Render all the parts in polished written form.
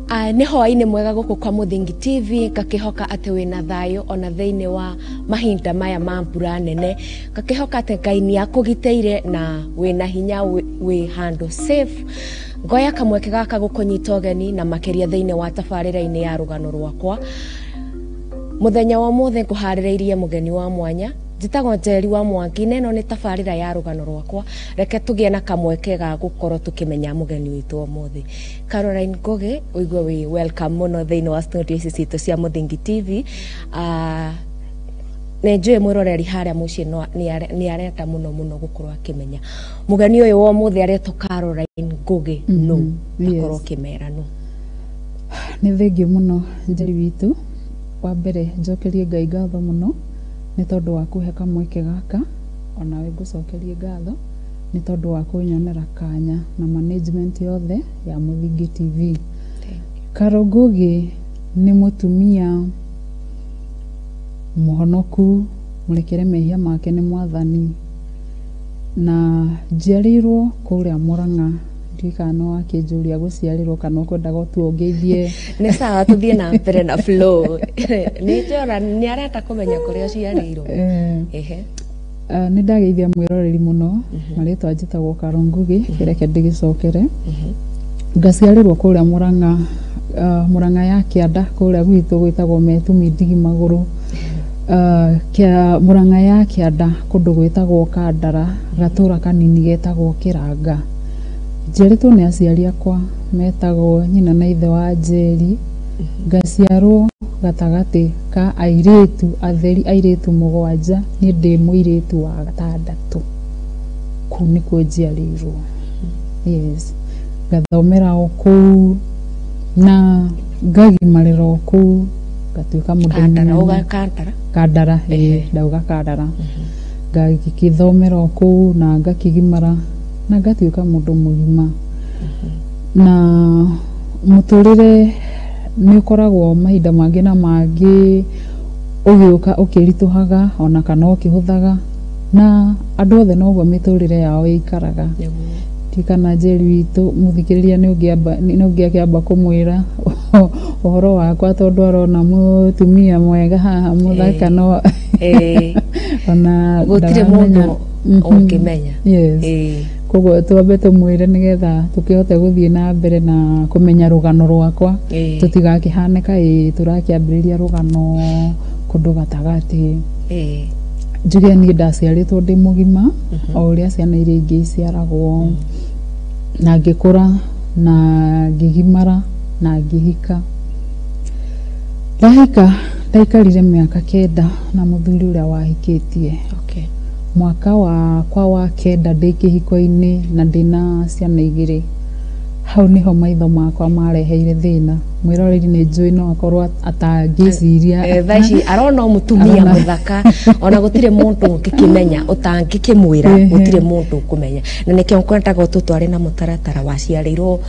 Nĩ hwaĩ-inĩ mwega gũkũ kwa Mũthingi TV, ngakĩhoka atĩ wĩna thayũ ona thĩinĩ wa mahinda maya ma mbura nene, ngakĩhoka atĩ Ngai nĩ akũgitĩire na wĩna hinya wĩ handũ safe. Ngoya kamweke gaka gũkũnyita ũgeni na makĩria thĩinĩ wa tabarĩra-inĩ ya rũgano rwakwa. Mũthenya wa ũmũthĩ ngũharĩrĩirie mũgeni wa mwanya, njĩtagwo Njeri wa Mwangi, neno nĩ tabarĩra ya rũgano rwakwa. Reke tũgĩe na kamweke ga gũkorwo tũkĩmenya mũgeni witũ ũmũthĩ. Caroline Ngugi, ũigwe wĩ welcome mũno thĩinĩ wa studio ici citũ cia Mũthingi TV. Nĩ njũĩ mwĩroreri harĩa mũciĩ nĩ arenda mũno gũkorwo akĩmenya mũgeni ũyũ wa ũmũthĩ aretwo Caroline Ngugi no akorwo kĩmera no. Nĩ thengiũ mũno Njeri witũ, wa mbere njokerie Ngai ngatho mũno nĩ tondũ wa kũhe kamweke gaka, ona we ngũcokerie ngatho nĩ tondũ wa kũnyonera kanya na management yothe ya Mũthingi TV. Caro Ngugi nĩ mũtumia mũhonoku, mũrekere mehia make nĩ Mwathani, na njiarĩirwo kũrĩa Mũrang'a. Ndika no akĩnjũria gũciarĩrwo kana ũkwendaga tuongeithie. Nĩ sawa, tũthiĩ na mbere na flow. Nĩ njora nĩ arenda kũmenya kũrĩa ũciarĩirwo. Nĩ ndageithia mwĩroreri mũno, marĩtwa njĩtagwo Caro Ngugi, reke ndĩgĩcokere. Ngaciarĩrwo kũrĩa Mũrang'a, Mũrang'a ya Kĩanda, kũrĩa gwitũ gwĩtagwo Metumi Ndigimagũrũ. Mũrang'a ya Kĩanda kũndũ gwĩtagwo Kandara, gatũra kanini getagwo Kĩranga. Njiarĩtwo nĩ aciari akwa metagwo nyina na ithe wa Njeri. Ngaciarwo gatagatĩ ka airĩtu atheri, airĩtu mũgwanja, niĩ ndĩ mũirĩtu wa gatandatũ. Kũu nĩkuo njiarĩirwo. Yes. Ngathomera o kũu na ngagimarĩra o kũu, ngatuĩka mũndũ Kandara, ndauga Kandara. Ngagĩthomera o kũu na ngakĩgimara na ngatuĩka mũndũ mũgima. Na mũtũrĩre nĩ ũkoragwo mahinda mangĩ na mangĩ ũgĩũka ũkĩritũhaga ona kana ũkĩhũthaga, na andũ othe noguo mĩtũrĩre yao ĩikaraga. Tikana Njeri witũ mũthikĩrĩria nĩ ũngĩakĩamba kũmwĩra ũhoro wakwa, tondũ arona mũtumia mwega haha mũthaka no ona gũtirĩ mũndũ ũngĩmenya. Koguo twambe tũmwĩre nĩgetha tũkĩhote gũthiĩ na mbere na kũmenya rũgano rwakwa, tũtigakĩhane kaĩ tũrakĩambĩrĩria rũgano kũndũ gatagatĩ. Njuge niĩ ndaciarĩtwo ndĩ mũgima o ũrĩa ciana iria ingĩ iciaragwo, na ngĩkũra na ngĩgimara na ngĩhika. Ndaikarire mĩaka 9 na mũthuri ũrĩa wahikĩtie. Mwaka wakwa wa 9 ndĩ kĩhiko-inĩ na ndĩna ciana 2. Hau niho maitho makwa mareheire thĩna. Mwĩroreri nĩ njũĩ no akorwo atangĩciria thaici arona mũtumia mũthaka, ona gũtirĩ mũndũ ũngĩkĩmenya, ũtangĩkĩmwĩra gũtirĩ mũndũ ũkũmenya. Na nĩkĩo ngwendaga ũtũtware na mũtaratara, waciarĩirwo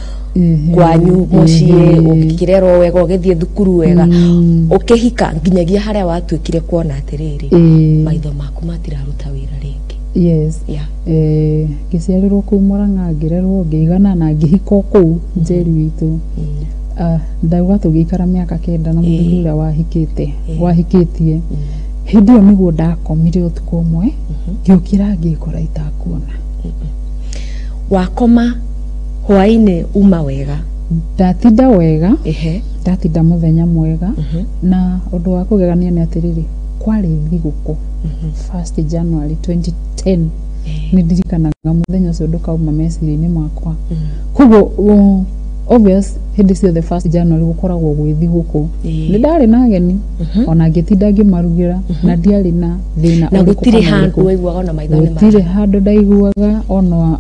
kwanyu mũciĩ, ũkĩrerwo wega, ũgĩthiĩ thukuru wega, ũkĩhika nginyagia harĩa watuĩkire kuona atĩrĩrĩ maitho maku matiraruta wĩra rĩngĩ. Yes. Ngĩciarĩrwo kũu Mũrang'a, ngĩrerwo, ngĩigana na ngĩhika kũu Njeri witũ. Ndauga tũgĩikara mĩaka 9 na mũthuri ũrĩa wahikĩtie. Hĩndĩ ĩyo nĩguo ndakomire ũtukũ ũmwe, ngĩũkĩra ngĩkora itakuona. Wakoma hwaĩ-inĩ uma wega? Ndatinda wega, ndatinda mũthenya mwega, na ũndũ wa kũgegania nĩ atĩrĩrĩ, kwarĩ thigũkũ 1st January 2010. Nĩ ndirikanaga mũthenya ũcio ndũkauma meciria-inĩ makwa. Koguo obvious hĩndĩ ciothe 1st January gũkoragwo gwĩ thigũkũ. Nĩ ndarĩ na ageni ona ngĩtinda ngĩmarugĩra na ndiarĩ na thĩna. Na gũtirĩ handũ waiguaga ona maitho-inĩ maku? Gũtirĩ handũ ndaiguaga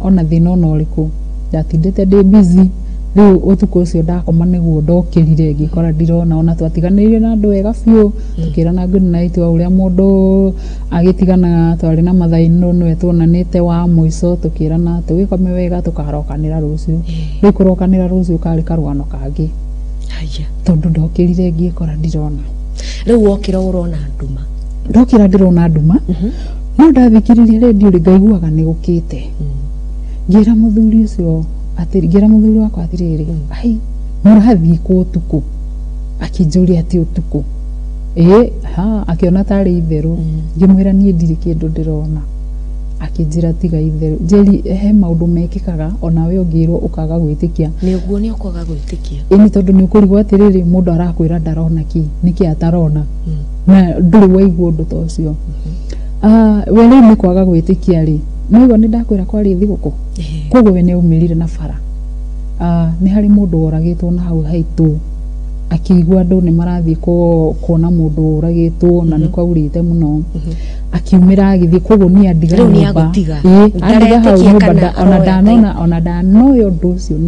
ona thĩna ona ũrĩkũ. Ndatindĩte ndĩ busy. Rĩu ũtukũ ũcio ndakoma nĩguo ndokĩrire ngĩkora ndirona, ona twatiganĩirio na andũ wega biũ, tũkĩrana good night, wa ũrĩa mũndũ agĩtigana twarĩ na mathainũ nĩwe tuonanĩte wa mũico, tũkĩrana tũgĩkome wega tũkarokanĩra rũciũ. Rĩu kũrokanĩra rũciũ karĩ karũgano kangĩ, tondũ ndokĩrire ngĩkora ndirona. Rĩu wokĩra ũrona nduma? Ndokĩra ndĩrona nduma, no ndathikĩrĩria redio ngaiguaga nĩ gũkĩte. Ngĩra mũthuri ũcio ngĩra mũthuri wakwa atĩrĩrĩ, ai murathi ku utuku akinjuria ati utuku akiona tari itheru ngimwira nie ndiri kindu ndirona akinjira tiga itheru njeri he maundu mekikaga ona we ungirwo ukaga gwitikia ni uguo ni ukaga gwitikia ini tondu ni ukurigwa atiriri mundu arakwira ndarona niki atarona na nduri waigua undu ta ucio we riu ni kwaga gwitikia ri no ni ndakwira kwari thiguku koguo we ni umirire na bara ni hari mundu oragitwo na hau haitu akigwa andu ni marathie kuona mundu uragitwo na ni kwaurite muno akiumira agithie koguo ni andiga nyumba andiga hau nyumba ona ndanoyo ndu ucio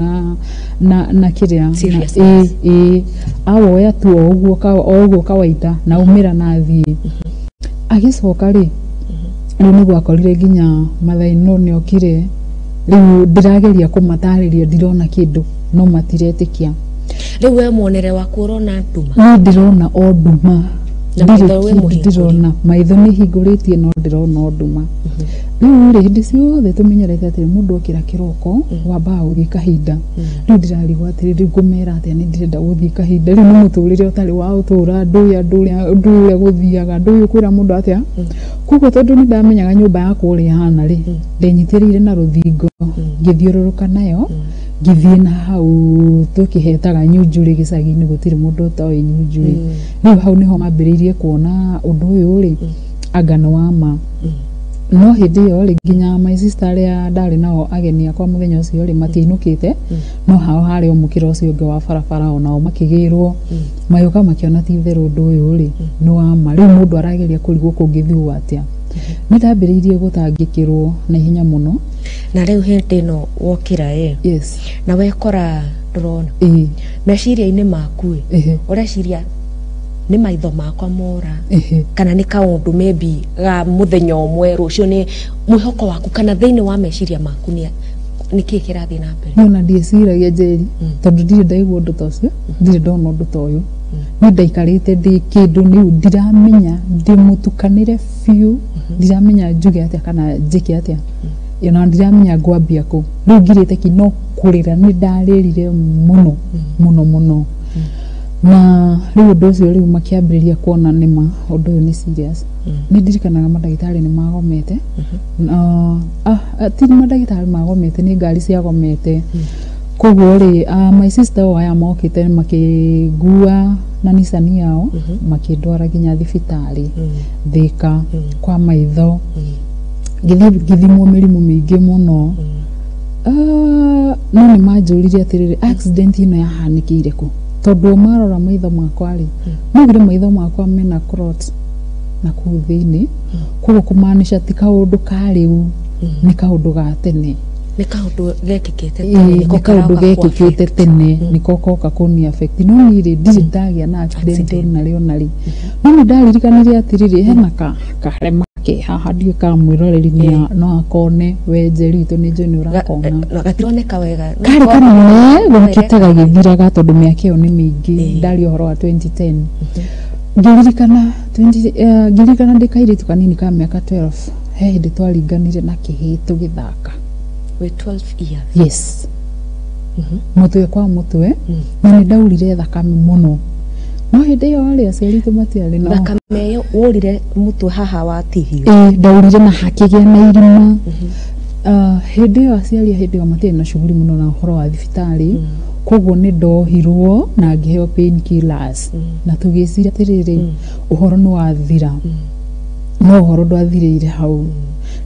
na kiria awoya tu oguo kawaida na umira na athie agicoka ri riu ni gwakorire nginya mathaino ni okire riu ndirageria kumatariria ndirona kindu no matiretikia riu we muonere waku urona nduma ni ndirona o nduma ndirona maitho ni hinguritie no ndirona nduma riu ri hindi ciothe tumenyerete ati mundu okira kiroko wamba uthie kahinda riu ndirarigwa ati riu ngumera ati ni ndirenda guthie kahinda riu ni muturire utari wa utura nduya guthiaga nduyu kwira mundu atia kuko tondu ni ndamenyaga nyumba yakwa uri hana ri ndenyitiriire na ruthingo ngithiururuka nayo ngithie na hau tukihetaga nyunjuri gicagi-ini gutiri mundu utoe nyunjuri riu hau niho mambiriirie kuona undu uyu ri agano wa ma no hindi iyo ri nginya my sister aria ndari nao ageni akwa muthenya ucio ri matiinukite no hao hari umukira ucio ungi wa barabara onao makigirwo mayuka makiona ti theru undu uyu ri no wa ma riu mundu arageria kurigwo kungithiu atia ni ndambiriirie gutangikirwo na hinya muno na riu hindi no wokira yes na wekora ndurona meciria-ini maku ureciria ni maitho makwa mora kana ni kaundu maybe ga muthenya umwe rucio ni mwihoko waku kana thiini wa meciria maku ni kii kirathie na mbere na ndiciragia njeri tondu ndire ndaigua undu ta ucio ndire ndona undu ta uyu ni ndaikarite ndi kindu ni ndiramenya ndimutukanire fiu ndiramenya njuge atia kana njike atia na ndiramenya ngwambia ku riu ngirite ki no kurira ni ndaririre muno na riu undu ucio riu makiambiriria kuona nima undu uyu ni serious ni ndirikanaga madagitari ni magomete ti madagitari magomete ni ngari cia gomete koguo ri my sister aya mokite makigua na nisani yao makindwara nginya thibitari Thika kwa maitho githimwo mirimu mingi muno no ni manjurire atiriri accident ino yahanikire ku tondu marora maitho makwa ri mugire maitho makwa mena clot na kuu thiini koguo kumaanisha ti kaundu ka riu ni kaundu ga tene ni kaundu gekikite tene niko koka kuni affect no ni ri ndiri ndagia na accident na rio nari no ni ndaririkanirie atiriri hena karema ke haha ndio ka mwiroreri no akone we njeri itu ni njoni urakona gatironeka wega kari kanene gukitaga githiraga tondu miaka iyo ni mingi ndari uhoro wa 2010 ngirikana ndikairitu kanini ka miaka 12 he hindi twaringanire na kihitu githaka we 12 years yes mutwe kwa mutwe na ni ndaurire thakame muno no hindi iyo ri aciari tu matiari no thakame iyo urire mutwe haha wa tihio ndaurire na hakigia na irima hindi iyo aciari hindi iyo matiari na shughuli muno na uhoro wa thibitari koguo ni ndohirwo na ngiheo pain killers na tugicira atiriri uhoro ni wathira no uhoro ndwathirire hau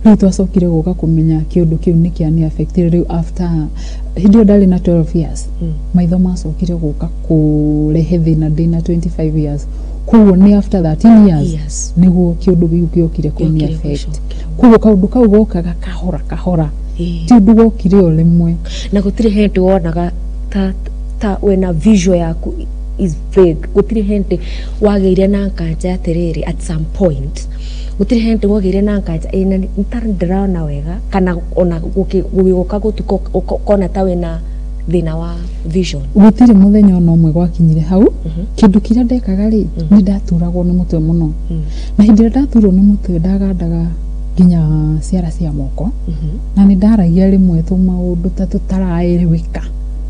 riu twacokire guka kumenya kiundu kiu ni kiani affected riu after hindi ndari na 12 years maitho macokire guka kurehe thina ndina 25 years koguo ni after 13 years niguo kiundu giu giokire kuni affect koguo kaundu kau gokaga kahora ti undu gokire o rimwe na gutire hindi wonaga ta wena visual yaku is vague gutire hindi wageire na kanja atiriri at some point gutire hindi wageire na kanja ina ntari ndiraona wega kana ona gugiuka gutuko kona ta wena thina wa vision gutire muthenya ona umwe gwakinyire hau kindu kiria ndekaga ri ni ndaturagwo ni mutwe muno na hindi ndaturwo ni mutwe ndagandaga nginya ciara cia moko na ni ndaragia rimwe tu maundu ta tutarairwika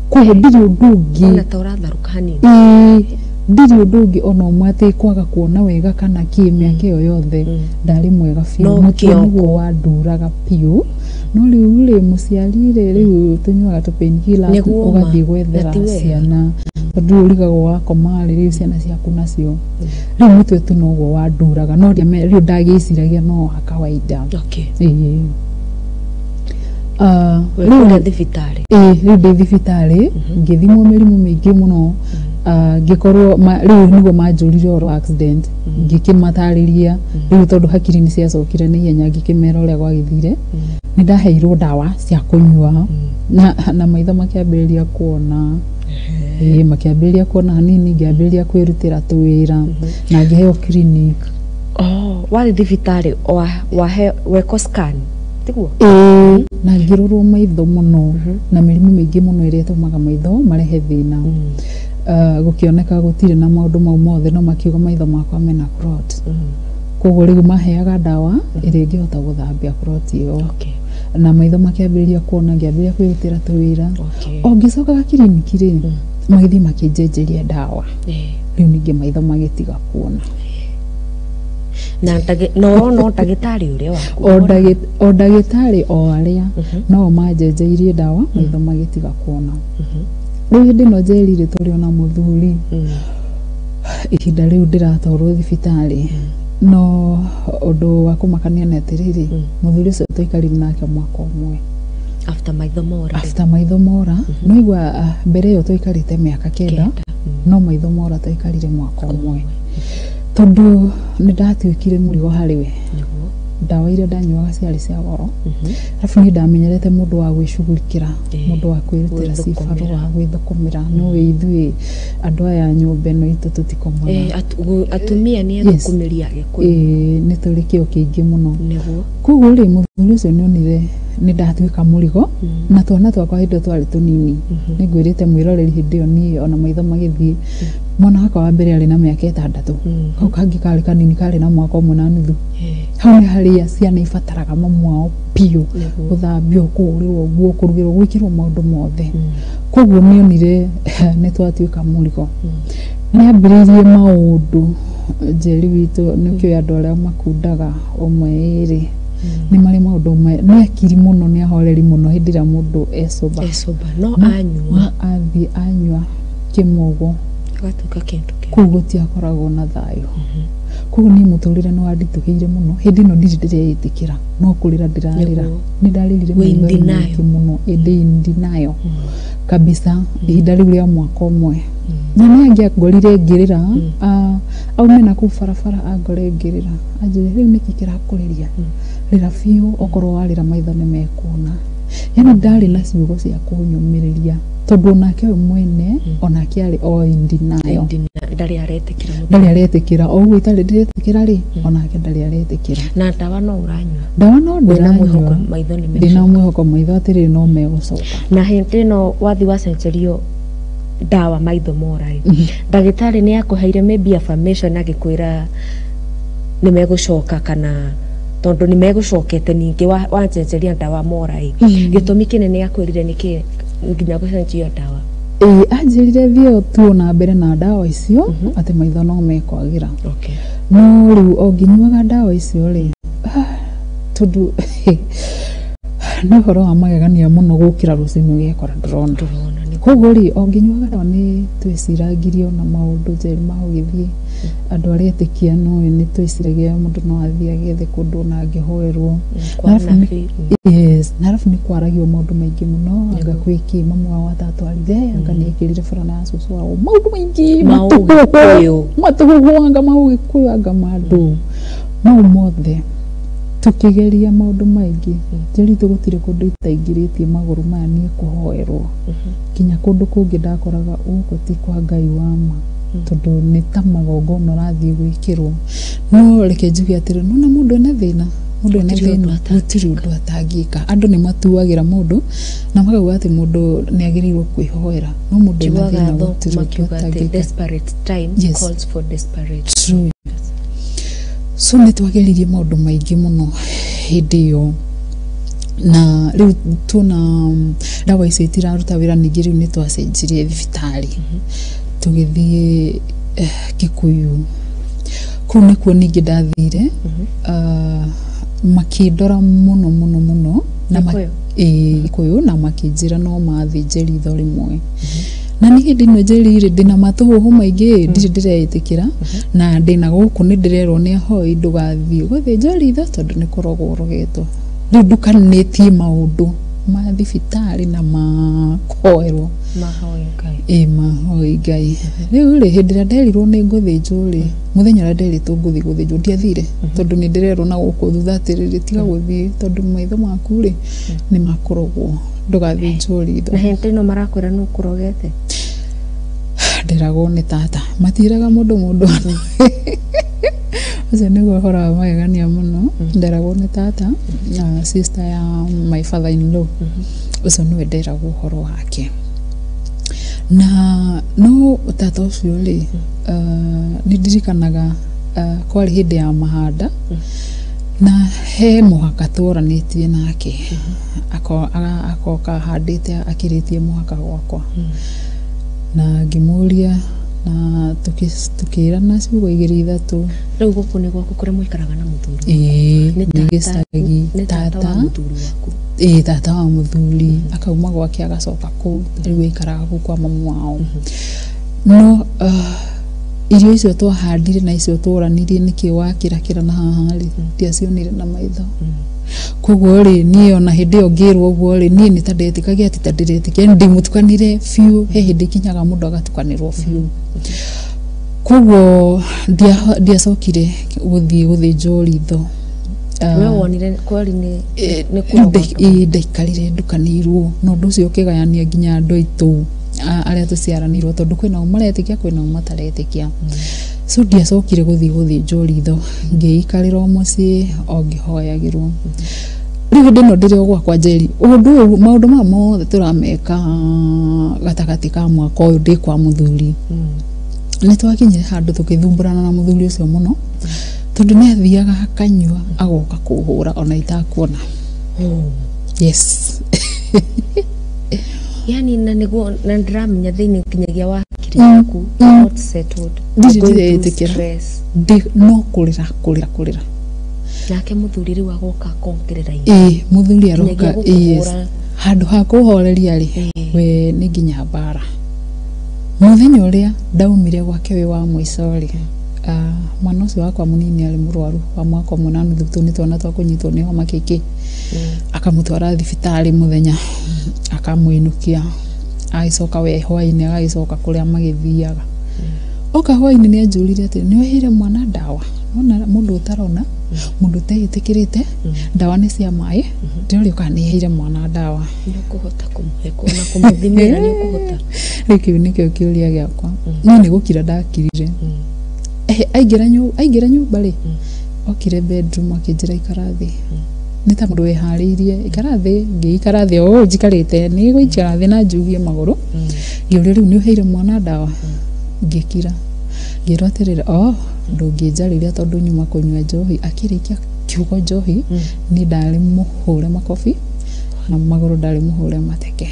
Koguo ndiri undu ungi ona ta uratharuka hanini ndiri undu ungi ona umwe ati kwaga kuona wega kana ki miaka iyo yothe ndari mwega fiu mutwe niguo wanduraga piu no riu ri muciarire riu tunyuaga tupenkila ugathii gwethera ciana tondu urigagwo wakoma riu ciana ciaku nacio riu mutwe tu noguo wanduraga no riu ndagiciragia no wa kawaida riu thibitari riu ndi thibitari ngithimwo mirimu mingi muno ngikorwo riu niguo manjurire oro accident ngikimatariria riu tondu hakiri ni ciacokire ni ihenya ngikimera uria gwagithire ni ndaheirwo ndawa cia kunyua na maitho makiambiriria kuona makiambiriria kuona hanini ngiambiriria kwirutira tuwira na ngiheo clinic wari thibitari weko scan tiguo na ngirorwo maitho muno na mirimu mingi muno iria tumaga maitho marehe thina gukioneka gutire na maundu mau mothe no makiuga maitho makwa mena clot koguo riu maheaga ndawa iria ingihota guthambia clot iyo na maitho makiambiriria kuona ngiambiriria kwirutira tuwira o ngicokaga kiriniki ri magithi makinjenjeria ndawa riu ningi maitho magitiga kuona na no ndagitari uria waku o ndagitari o aria no manjenjeirie ndawa maitho magitiga kuona riu hindi no njerire turi ona muthuri ihinda riu ndiratwarwo thibitari no undu wa kumakania na atiriri muthuri ucio tuikarire nake mwaka umwe after maitho mora no igwa mbere iyo tuikarite miaka 9 no maitho mora tuikarire mwaka umwe tondu ni ndatuikire murigo hariwe ndawa iria ndanyuaga ciarĩ cia goro arabu ni ndamenyerete mundu wa gwicugurikira mundu wa kwirutira cibaru wa gwithukumira no ithui andu aya nyumba ino itu tutikomona atumia ni athukumiria gikuyu ni turi kio kingi muno koguo ri muthuri ucio nionire ni ndatuika murigo na twana twakwa hindi twari tunini ni ngwirite mwiroreri hindi iyo ni ona maitho magithii mwana wakwa wa mbere ari na miaka 6 kau kangi kari kanini kari na mwaka umwe na nuthu hau ni haria ciana ibataraga mamu wao piu guthambio kurirwo guo kurugirwo gwikirwo maundu mothe koguo nionire ni twatuika murigo ni ambiririe maundu njeri witu nikio andu aria makundaga umwe iri ni mari maundu ni akiri muno ni ahoreri muno hindi ria mundu esoba no anyua kimogo gatuka kintu koguo tiakoragwo na thayo koguo ni muturire no anditukiire muno hindi no ndireitikira no kurira ndirarira ni ndaririre muno ndi nayo kabisa ihinda riu ria mwaka umwe na ni angiangorire ngirira aume na ku farafara angore ngirira anjire riu niki kirakuriria rira fiu okorwo warira maitho ni mekuona yani ndari na ciugo cia kunyumiriria tondu nake mwene onake ari o indi nayo ndari aretikira oguo itari ndiretikira ri onake ndari aretikira na ndawa no uranyua ndawa no ndĩramwĩhoko maitho ni ndina mwĩhoko maitho atiri no megucoka na hindi no wathi wacenjerio ndawa maitho morai ndagitari ni akuheire maybe affirmation agikwira ni megucoka kana tondu ni megucokete ningi wancenjeria ndawa morai gitumi kinene akwirire niki nginya gucenjio ndawa anjirire thio tu na mbere na ndawa icio ati maitho no mekwagira no riu onginyuaga ndawa icio ri tondu ni horo wa magegania muno gukira rucini ugekora ndrona koguo ri onginyuaga ndawa ni twiciragirio na maundu njeri mahugithie andu aria etikia no ni twiciragia mundu no athie agethe kundu na angihoerwo narafu ni kwaragio maundu maingi muno anga kwiki mamu wa tatu arithe anga ni ikirire furana ya susu wao maundu maingi matugugu anga maugikuyu anga mandu mau mothe tukigeria maundu maingi njeri tugutire kundu itaingiritie maguru maya ni kuhoerwo kinya kundu kungi ndakoraga uko ti kwa Ngai wa ma tondu ni ta magongona rathie gwikirwo no reke njuge atiri no mundu ena thina gutiri undu atangika andu ni matuagira mundu na magauga ati mundu ni agirirwo kwihoera no mundu ena thina gutiri undu atangika desperate time calls for desperate so ni twageririe maundu maingi muno hindi iyo na riu tuna ndawa icio itiraruta wira ningi riu ni twacenjirie thibitari tugithie Kikuyu ku nikuo ningi ndathire makindora muno na Kikuyu na makinjira no mathinjiri itho rimwe na ni hindi no njeri ndina matuhu maingi ndire ndiretikira na ndina guku ni ndirerwo ni ahoi ndugathie guthinja ritho tondu ni kurogwo rogetwo riu ndukanitie maundu ma thibitari na makoerwo mahoi Ngai riu ri hindi ria nderirwo ni nguthinjwo ri muthenya ria nderitwo nguthinjwo ndiathire tondu ni ndirerwo na guku thutha atiriri tiga guthie tondu maitho maku ri ni makurogwo ndugathinjwo ritho na hindi no marakwira no kurogete nderagwo ni tata matiraga mundu acio niguo hora magegania muno nderagwo ni tata na sister ya my father in law ucio niwe nderagwo horo wake na no tata ucio ri ni ndirikanaga kwari hindi ya mahanda na he muhaka turanitie nake akoka handite akiritie muhaka gwakwa na ngimuria na tukirana ciugo igiri ithatu riu guku ni gwaku kuria muikaraga na muthuri ni gicagi tata wa muthuri waku tata wa muthuri akauma gwake agacoka ku riu ikaraga ku kwa mamu wao no irio icio twahandire na icio turanirie niki wakira na haha ri ndiacionire na maitho koguo ri ni ona hindi yo ngirwo guo ri ni tandetikagia ati tandiretikia ndi mutukanire fiu he hindi kinyaga mundu agatukanirwo fiu koguo ndiacokire guthinjwo ritho we wonire kwari ni kuroga ndaikarire ndukanirwo no undu ucio ukigayania nginya andu aitu aria tuciaranirwo tondu kwina umaretikia kwina umataretikia so ndiacokire guthinjwo ritho ngiikarira mucii o ngihoyagirwo riu ndino ndire gwakwa njeri undu maundu ma mothe turameka gatagati ka mwaka uyu ndi kwa muthuri ni twakinyire handu tukithumburana na muthuri ucio muno tondu ni athiaga akanyua agoka kuhura ona itakuona yes yani na niguo na ndiramenya thiini kinyagia wa kiri yaku not settled ndiretikira no kurira nake muthuri riu agoka kongerera muthuri aroka yes handu ha kuhoreria ri we ni nginya bara muthenya uria ndaumire gwake we wa mwico ri mwana ucio wakwa munini ari murwaru wa mwaka umwe na nuthu tuni twana twa kunyitwo ni homa kiki akamutwara thibitari muthenya akamwinukia aicoka we hwaini agaicoka kuria magithiaga oka hwaini ni anjurire ati ni wehire mwana ndawa ona mundu utarona mundu teyitikirite ndawa ni cia mai ndio ka ni heire mwana ndawa ni kuhota kumheko na kumuthimira ni kuhota rikiu nikio kiuria giakwa no ni gukira ndakirire aingira nyumba ri okire bedroom akinjira ikarathi ni ta mundu wehariirie ikarathi ngiikarathi o njikarite ni guikara thi na njugie maguru ngiuria riu ni uheire mwana ndawa ngikira ngiroterera ndunginjariria tondu nyuma kunywa njohi akirikia kiugo njohi ni ndari muhure makofi na maguru ndari muhure mateke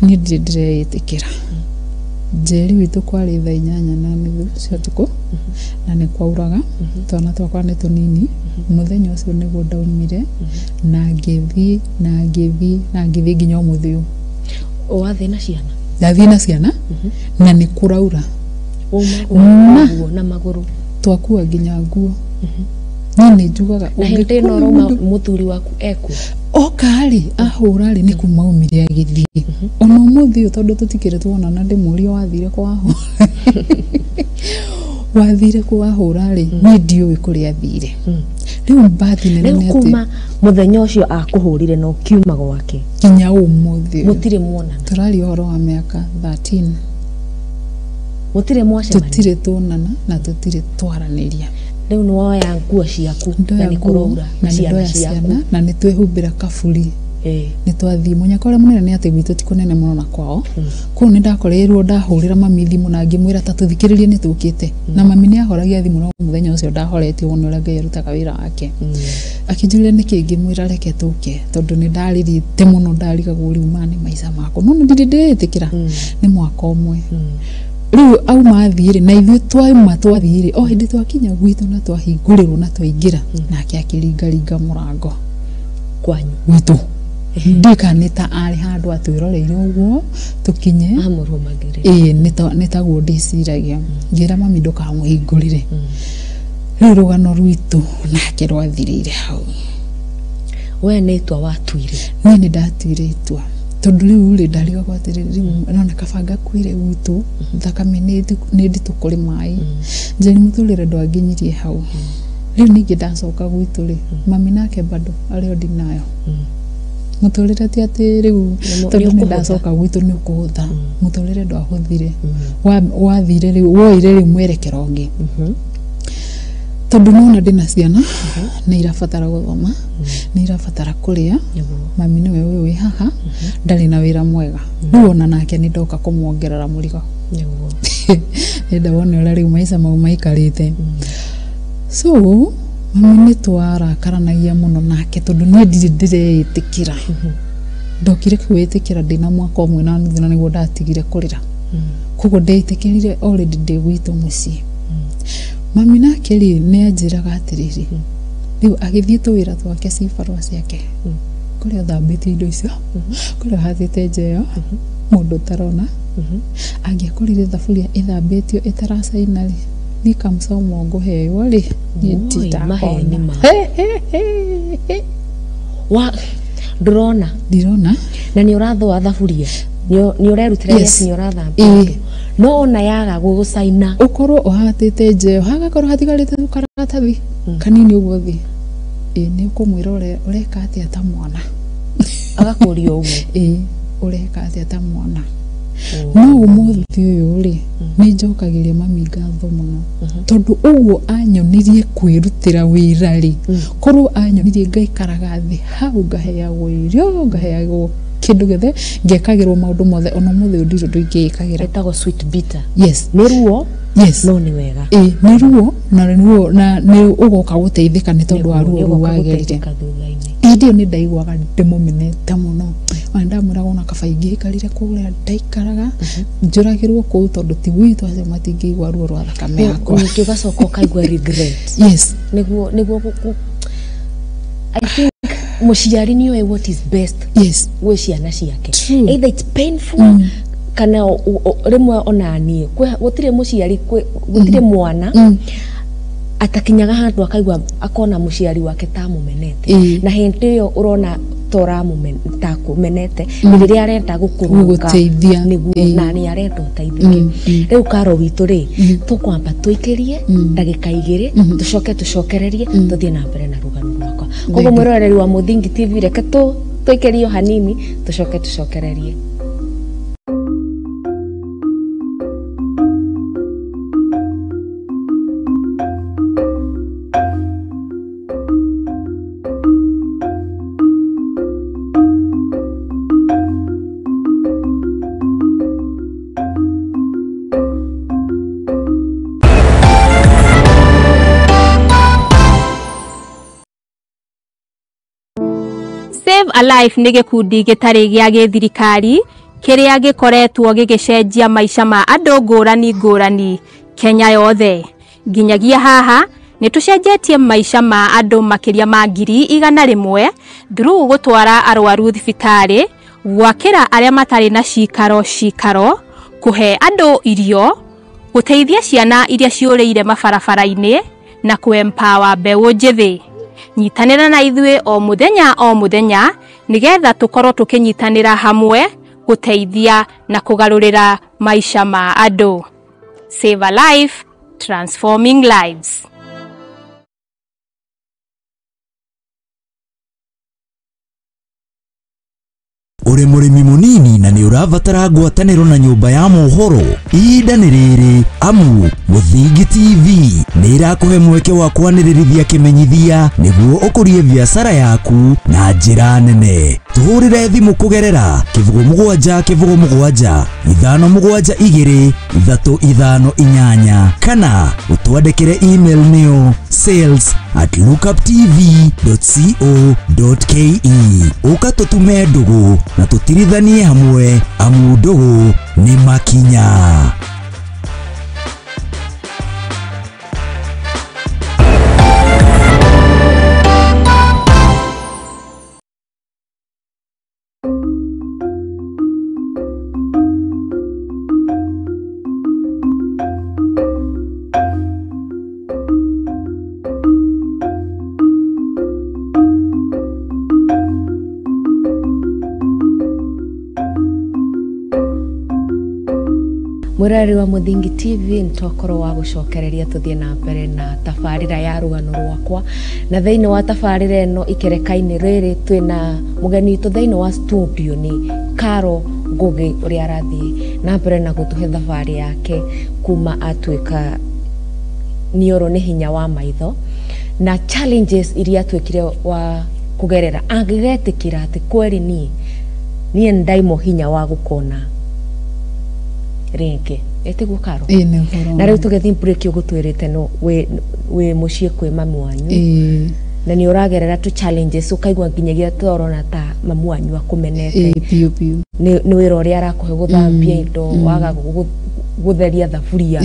ni ndiretikira njeri witu kwari thaa 8:30 cia tuku na ni kwauraga twana twakwa ni tunini muthenya ucio niguo ndaumire na ngithi nginya umuthio wathi na ciana ndathi na ciana na ni kuraura na maguru twakua nginya nguo ni njugaga na hindi no roma muthuri waku eku okari ahura ri ni kumaumire agithie ona umuthio tondu tutikire tuona na ndimurio wathire kwa wathire kwa hura ri ni ndio wikuria thire riu mbathi nene ati kuma muthenya ucio akuhurire no kiuma gwake kinya umuthio mutire muona turari horo wa miaka 13 mutire mwacemania tutire tuonana na tutire twaraniria riu ni woya nguo ciaku na ni kuraura ciana na ni twehumbira kaburi ni twathi munyakore munene ni ati gwitu tikunene muno na kwao ku ni ndakoreirwo ndahurira mami thimu na ngimwira ta tuthikiririe ni tukite na mami ni ahoragia thimu no muthenya ucio ndahoretio wono ura Ngai arutaga wira wake akinjurire niki ngimwira reke tuke tondu ni ndaririte muno ndarigagwo riu mane maica mako no nditikira ni mwaka umwe riu au mathire na ithu twathire o hindi twakinya gwitu na twahingũrirwo na twaingira nake akiringaringa murango kwanyu gwitu ndikanita ari handu atwiroreire uguo tukinye amurumagire nitaguo ndiciragia ngira mami ndukamuhingũrire riu rugano rwitu nake rwathirire hau we nitwa watuire ni ndatuire itua tondu riu ndariga gwatiriri riu nona kabanga kwire gwitu thakame ni nditu kuri mai njeri muturire ndwanginyirie hau riu ningi ndacoka gwitu ri mami nake bado ari odi nayo muturire ti ati riu tondu ni ndacoka gwitu ni ukuhutha muturire ndwahuthire wathire riu woire riu mwerekero ungi tondu nona ndina ciana ni irabatara guthoma ni irabatara kuria mami niwe wi haha ndari na wira mwega riu ona nake ni ndoka kumuongerera murigo ni ndawona ura riu maica mau maikarite so mami ni twarakaranagia muno nake tondu ni ndireitikira ndokire kwitikira ndina mwaka umwe na nuthu na niguo ndatigire kurira koguo ndeitikirire already ndi gwitu mucii mami nake ri ni anjiraga atiriri riu agithie tuwira twake cibarua ciake kuria thambite indo icio kuria hathite njeo mundu tarona angiakorire thaburia ithambitio itaracaina ri ni kamsomo nguheyo ri maheni ma wa ndirona na ni urathwa thaburia ni urerutira yes ni urathambia no ona yaga gugucaina ukorwo uhatite njeo hagakorwo hatigarite tukaratathi kanini uguo thi ni ukumwira ureka atia ta mwana agakuria uguo ureka atia ta mwana no umuthi uyu ri ni njokagiria mami ngatho muno tondu uguo anyonirie kwirutira wira ri korwo anyonirie ngaikaraga thi hau ngaheagwo irio ngaheagwo kindu githe ngekagirwo maundu mothe ona mothe ndiro ndingikagira etago sweet bitter yes ni ruo yes no ni wega ni ruo na ni ugoka guteithika ni tondu wa ruo wagerire ndio ni ndaigwaga ndimumenete muno ndamuraga ona kabaingi ikarire kuria ndaikaraga njuragirwo ku tondu ti gwitu acio matingigwa ruo rwa thakame yakwa ni kigacoka ukaigwa regret yes niguo I think muciari niwe what is best yes we ciana ciake either it's painful kana rimwe onanie gutire muciari gutire mwana atakinyaga handu akaigwa akona muciari wake ta mumenete na hindi yo urona tora mumenta kumenete riria arenda gukuruka niguo na ni arenda uteithike riu karo witu ri tukwamba tuikirie ndagika 2 tucoke tucokererie tuthie na mbere na rugano rwakwa koguo mwiroreri wa Muthingi TV reke tuikirio hanini tucoke tucokererie Save a Life ni gikundi gitari gia githirikari kiria gikoretwo gigicenjia maica ma andu ngurani Kenya yothe nginyagia haha ni tucenjetie maica ma andu makiria ma 100,000 through gutwara arwaru thibitari gwakira aria matari na cikaro kuhe andu irio guteithia ciana iria ciureire mabarabara-ini na kuempower mbeũ njithi nyitanira na ithuĩ o muthenya nigetha tukorwo tukinyitanira hamwe guteithia na kugarurira maica ma andu. Save a Life, transforming lives. uri murimi munini na ni urabatara ngwataniro na nyumba ya mohoro ihinda nĩ rĩrĩ amu Muthingi TV nĩ irakuhe mweke wa kwanĩrĩrithia kimenyithia nĩguo ũkũrie biacara yaku na njĩra nene. Tuhũrĩre thimũ kũgerera 07 572 358 kana ũtwandĩkĩre email nĩyo sales@lookuptv.co.ke. Ũka tũtume ndũgũ na tũtirithanie hamwe amu ndũgũ nĩ makinya. Murari wa Muthingi TV ntokoro wa gucokereria tuthie na mbere na tafarira ya rugano rwakwa na theine wa tafarira eno ikerekaini riri twina mugeni witu theine wa studio ni Karo Ngugi uri arathie na mbere na gutuhe thavari yake kuma atwika nioro ni hinya wa maitho na challenges iria atwikire wa kugerera angigetikira ati kweri ni ndaimo hinya wa gukona ringi etiguo Karo na riu tugethi break ugutwirite no we mucie kwi mamu wanyu na ni uragerera tu challenges ukaigwa nginyagia torona ta mamu wanyu akumenete piu ni wira uria arakuhe guthambia indo waga gutheria thaburia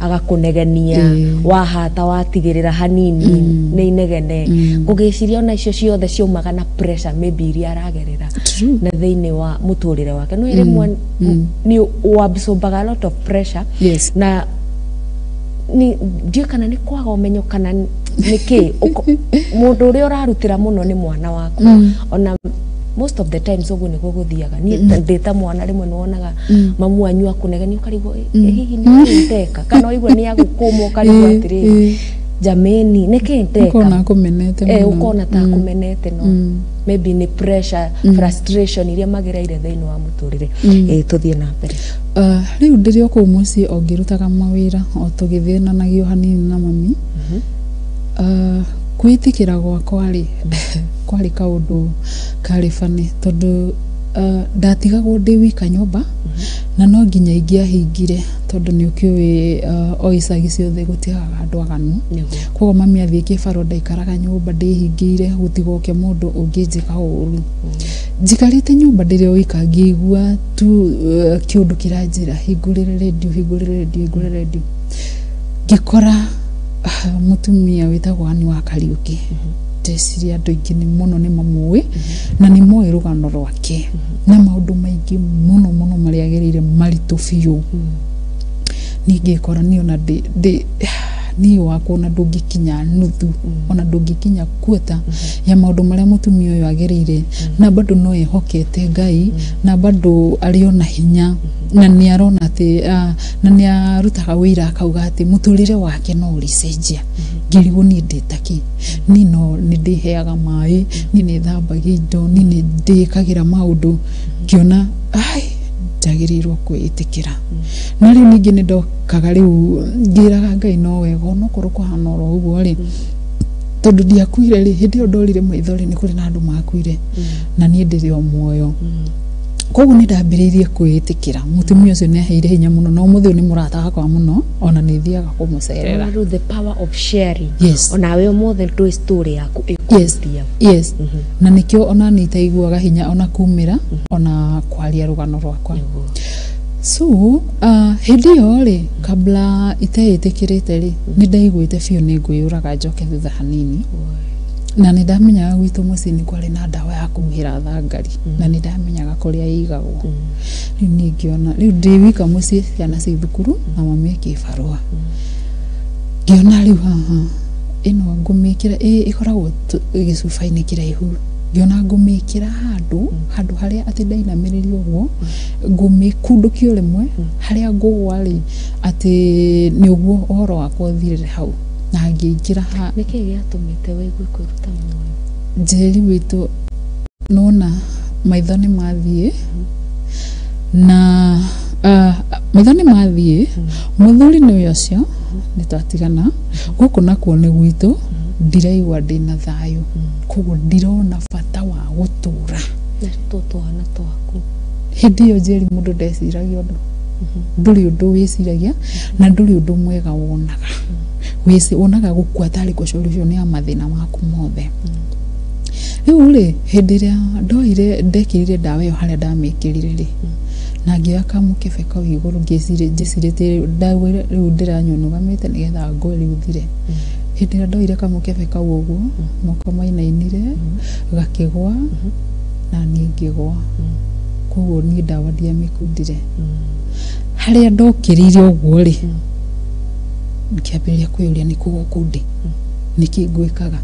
agakunegenia wahata watigirira hanini ni inegene kugiciria ona icio ciothe ciumaga na pressure maybe iria aragerera na theine wa muturire wake no rimwe ni absorbaga a lot of pressure na ni ndio kana ni kwaga umenyo kana niki mundu uria urarutira muno ni mwana waku ona most of the times ugu ni guguthiaga ni ndeta mwana rimwe nonaga mamu wanyu akunegania ukarigwo hihi ni nteka kana igwa ni agukumo ukarigwo atiri jameni niki nteka ukona kumenete ukona ta kumenete no maybe ni pressure frustration iria magereire theino wa muturire tuthie na mbere riu ndirio ku muci ongirutaga mawira o tugithinanagio hanini na mami kwitikira gwakwa ri kwari kaundu kari fane tondu ndatigagwo ndi wika nyumba na no nginya ingiahingire tondu ni ukiwi o icagi ciothe gutigaga andu aganu koguo mami athie kibaro ndaikaraga nyumba ndihingire gutigoke mundu unginjika uru njikarite nyumba ndiri wika ngigua tu kiundu kiranjira hingurire radio ngikora mutumia witagwo Ani wa Kariuki ndeciria andu aingi ni muno ni mamuwi na ni moe rugano rwake na maundu maingi muno mari agerire maritu biu ningikora ni ona ni wako na ndungikinya nuthu ona ndungikinya kuota ya maundu maria mutumia uyu agerire na bado no ehokete Ngai na bado aliona hinya na ni arona ati na ni arutaga wira akauga ati muturire wake no uricenjia ngirigo ni nditaki ni no ni ndiheaga mai ni ni thambagia indo ni ni ndikagira maundu ngiona ndagirirwo kwitikira na riu ningi ni ndokaga riu ngiraga Ngai no wega no korwo kuhana oro uguo ri tondu ndiakuire ri hindi o ndorire maithori ni kuri na andu makuire na ni ndiri o muoyo koguo ni ndambiriirie kwitikira mutumia ucio ni aheire hinya muno no muthio ni murata wakwa muno ona ni thiaga kumucerera the power of sharing ona we mothe tu story yaku yes na nikio ona ni taiguaga hinya ona kumira ona kwaria rugano rwakwa so hindi yo ri kabla iteetikirite ri ni ndaiguite biu ni nguyuraga njoke thutha hanini na ni ndamenyaga gwitu muci ni kwari na ndawa ya kumuhira thangari na ni ndamenyaga kuria igagwo riu ningiona riu ndiwika muci ciana ci thukuru na mami akibarua ngiona riu haha ino ngumikira ikoragwo gicuba-ini kiraihu ngiona ngumikira handu haria ati ndainamiririo guo ngumikundukia rimwe haria ngugwa ri ati ni uguo uhoro wakwa uthirire hau na ngiingira ha niki giatumite waigue kwiruta muoyo njeri witu nona maitho nĩ mathiĩ na maitho nĩ mathiĩ muthuri nĩ ũcio nĩ twatigana gũkũ nakuo nĩ gwitũ ndiraigua ndĩna thayũ koguo ndirona bata wa gũtũra na twana twaku hĩndĩ ĩyo njeri mũndũ ndeciragia ũndũ ndũrĩ ũndũ wĩciragia na ndũrĩ ũndũ mwega wonaga wonaga gũkua tarĩ solution ya mathĩna maku mothe rĩu rĩ hĩndĩ ĩrĩa ndoire ndekĩrire ndawa ĩyo harĩa ndamĩkĩrire rĩ na ngĩoya kamũkebe kau igũrũ ngĩcirĩte ndawa rĩu ndĩranyũnũgamĩte nĩgetha ngoe rĩu thire hĩndĩ ĩrĩa ndoire kamũkebe kau ũguo moko mainainire gakĩgwa na niĩ ngĩgwa koguo niĩ ndawa ndiamĩkundire harĩa ndokĩrire ũguo rĩ ngĩambĩrĩria kwĩyũria nĩ kũgũkundi nĩkĩ ngwĩkaga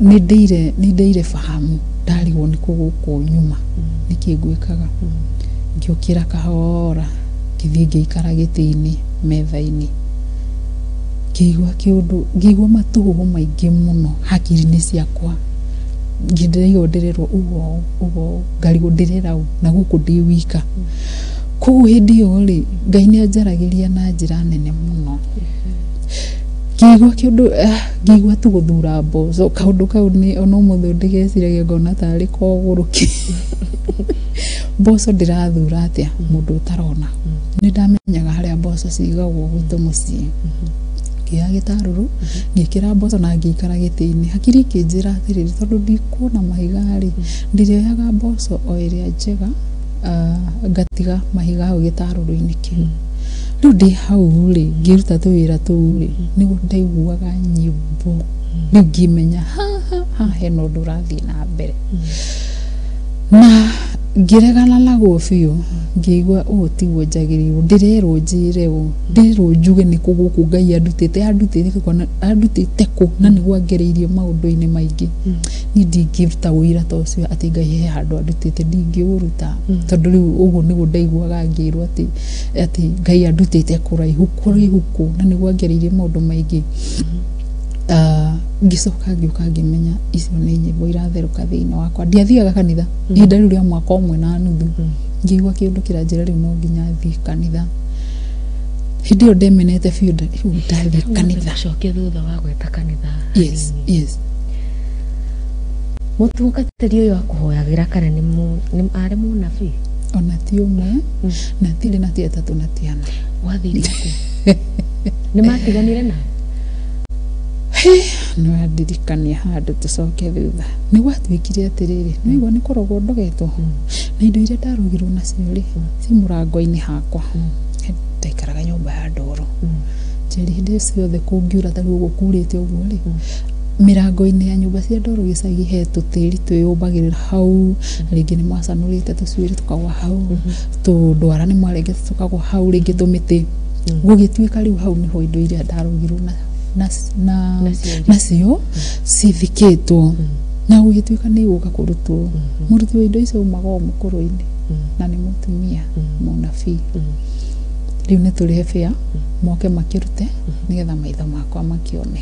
nĩ ndeire fahamu ndarigwo nĩ kũgũkũ nyuma nĩkĩ ngwĩkaga ngĩũkĩra kahora ngĩthiĩ ngĩikara gĩtĩ-inĩ metha-inĩ ngĩigua matũhũhũ maingĩ mũno hakiri-inĩ ciakwa ngĩndereirwo ndĩrerwo ũguo ngarigwo ndĩrera na gũkũ ndĩ wika koguo hĩndĩ ĩyo rĩ Ngai nĩ anjaragĩria na njĩra nene mũno ngĩigua tu gũthura mboco kaũndũ kau nĩ ona ũmũthĩ ndĩgeciragia ngona tarĩ kogũrũki mboco ndĩrathura atĩa mũndũ ũtarona nĩ ndamenyaga harĩa mboco cigagwo gwitũ mũciĩ ngĩoya gĩtarũrũ ngĩkĩra mboco na ngĩikara gĩtĩ-inĩ hakiri ikĩnjĩra atĩrĩrĩ tondũ ndikuona mahiga rĩ ndĩrĩoyaga mboco o ĩrĩa njega ngatiga mahiga hau gĩtarũrũ-inĩ kĩu rĩu ndĩ hau rĩ ngĩruta tũwĩra tũu rĩ nĩguo ndaiguaga nyĩmbo rĩu ngĩmenya haha hena ũndũ ũrathiĩ na mbere na ngĩregana naguo biũ ngĩigua ũũ tiguo njagĩrĩirwo ndĩrerwo njĩre ũũ ndĩrerwo njuge nĩ kũgũkũ Ngai andutĩte kũ na nĩguo angereirie maũndũ-inĩ maingĩ niĩ ndingĩruta ũira ta ũcio atĩ Ngai he handũ andutĩte ndingĩũruta tondũ rĩu ũguo nĩguo ndaiguaga ngĩrwo atĩ Ngai andutĩte kũraihu kũ na nĩguo angereirie maũndũ maingĩ ngĩcoka ngĩũka ngĩmenya icio nĩ nyĩmbo iratherũka thĩinĩ wakwa ndiathiaga kanitha ihinda rĩu rĩa mwaka ũmwe na nuthu ngĩigua kĩndũ kĩranjĩra rĩu no nginya thiĩ kanitha hĩndĩ ĩyo ndemenete biũ ndathiĩ kanitha cokia thutha wa gweta kanitha yes mũtungatĩri ũyũ akũhoyagĩra kana nĩ arĩ mũnabii ona ti ũmwe na tirĩ na ti atatũ na ti ana wathire kũ nĩ matiganire na no andirikania handũ tũcoke thutha nĩ gwatuĩkire atĩrĩrĩ nĩguo nĩ kũrogwo ndogetwo na indo iria ndarugirwo nacio rĩ ci mũrango-inĩ hakwa ndaikaraga nyũmba ya ndoro njeri hĩndĩ ciothe kũngiura ta rĩu gũkurĩte ũguo rĩ mĩrango-inĩ ya nyũmba cia ndoro gĩcagi he tũtĩri twĩyũmbagĩrĩra hau rĩngĩ nĩ mwacanũrĩte tũcuĩrĩ tũkagwa hau tũndwara nĩ mwarengete tũkagwa hau rĩngĩ tũmĩtĩ gũgĩtuĩka rĩu hau nĩho indo iria ndarugirwo nacio cithikĩtwo na gũgĩtuĩka nĩ gũka kũrutwo mũruti wa indo icio umaga o mũkũrũ-inĩ na nĩ mũtumia mũnabii rĩu nĩ tũrĩ bĩa moke makĩrute nĩgetha maitho makwa makĩone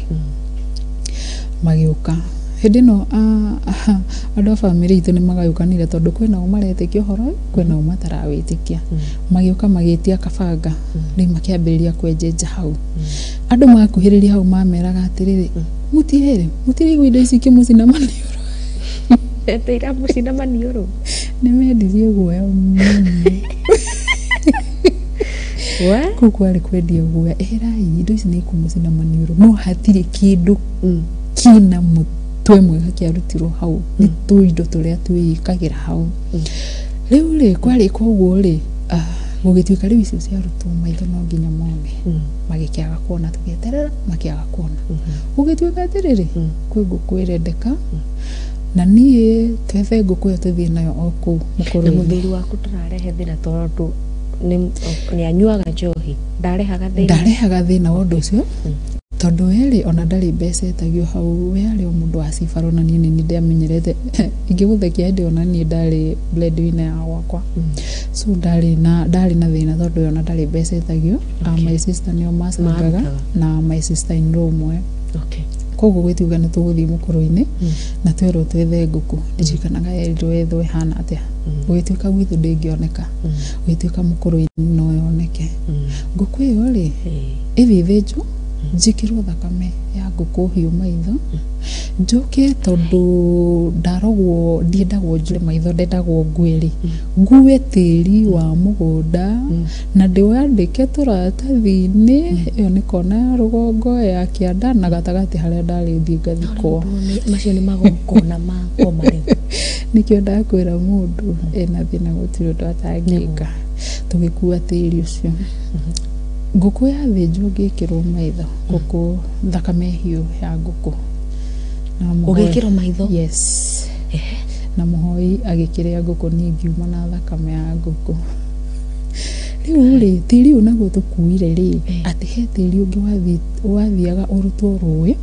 magĩũka hĩndĩ ĩno andũ a bamĩrĩ itũ nĩ magayũkanire tondũ kwĩnao maretĩkia ũhoro kwĩnao matarawĩtĩkia magĩũka magĩtia kabanga rĩu makĩambĩrĩria kwenjenja hau andũ makuhĩrĩria hau mameraga atĩrĩrĩ mũtirĩigua indo ici ikĩmũcina maniũrũ eteira mũcina maniũrũ nĩ mendirie guoya mũno kũu kwarĩ kwendia guoya erai indo ici nĩ ikũmũcina maniũrũ no hatirĩ kĩndũ kina mũtwe mwega kĩarutirwo hau nĩ tũindo tũrĩa twĩkagĩra hau rĩu rĩ kwarĩ koguo rĩ gũgĩtuĩka rĩu icio ciarutwo maitho no nginya mone magĩkĩaga kuona tũgĩeterera makĩaga kuona gũgĩtuĩka atĩrĩrĩ kwĩ ngũkũ ĩrendeka na niĩ twethe ngũkũ ĩyo tũthiĩ nayo o kũu mũkũrũ-inĩ na mũthuri waku tũrarehe thĩna tondũ nĩ anyuaga njohi ndarehaga thĩna wa ũndũ ũcio tondũ we ona ndarĩ mbeca etagio hau we arĩ o mũndũ wa cibaro na niĩ nĩ ndĩamenyerete ingĩgũthekia hĩndĩ ona niĩ ndarĩ breadwinner ya gwakwa so ndarĩ na thĩna tondũ ona ndarĩ mbeca etagio my sister nĩo macangaga na my sister in law ũmwe koguo gwituga nĩ tũgũthiĩ mũkũrũ-inĩ na twĩrwo twethe ngũkũ ndirikanaga yerirwo yethwo ĩhana atĩa gwĩtuĩka gwitũ ndĩngĩoneka gwĩtuĩka mũkũrũ-inĩ no yoneke ngũkũ ĩyo rĩ ĩthĩnjwo njĩkĩrwo thakame ya ngũkũ hiũ maitho njoke tondũ ndarogwo ndiendagwo njure maitho ndendagwo ngwĩrĩ ngue tĩri wa mũgũnda na ndĩwandĩke tũratathi-inĩ ĩyo nĩ kona ya rũgongo ya kĩanda na gatagatĩ harĩa ndarĩthiĩ ngathikwo macio nĩ magongona makwa marĩkũ nĩkĩo ndakwĩra mũndũ ena thĩna gũtirĩ ũndũ atangĩka tũgĩkua tĩri ũcio ngũkũ yathĩnjwo ngĩkĩrwo maitho ngũkũ thakame hiũ ya ngũkũ ũgĩkĩrwo maitho yes na mũhoi agĩkĩrĩa ngũkũ ningiuma na thakame ya ngũkũ rĩu rĩ tĩri ũyũ naguo tũkuire rĩ atĩ he tĩri ũngĩ wathiaga ũrutwo rũĩ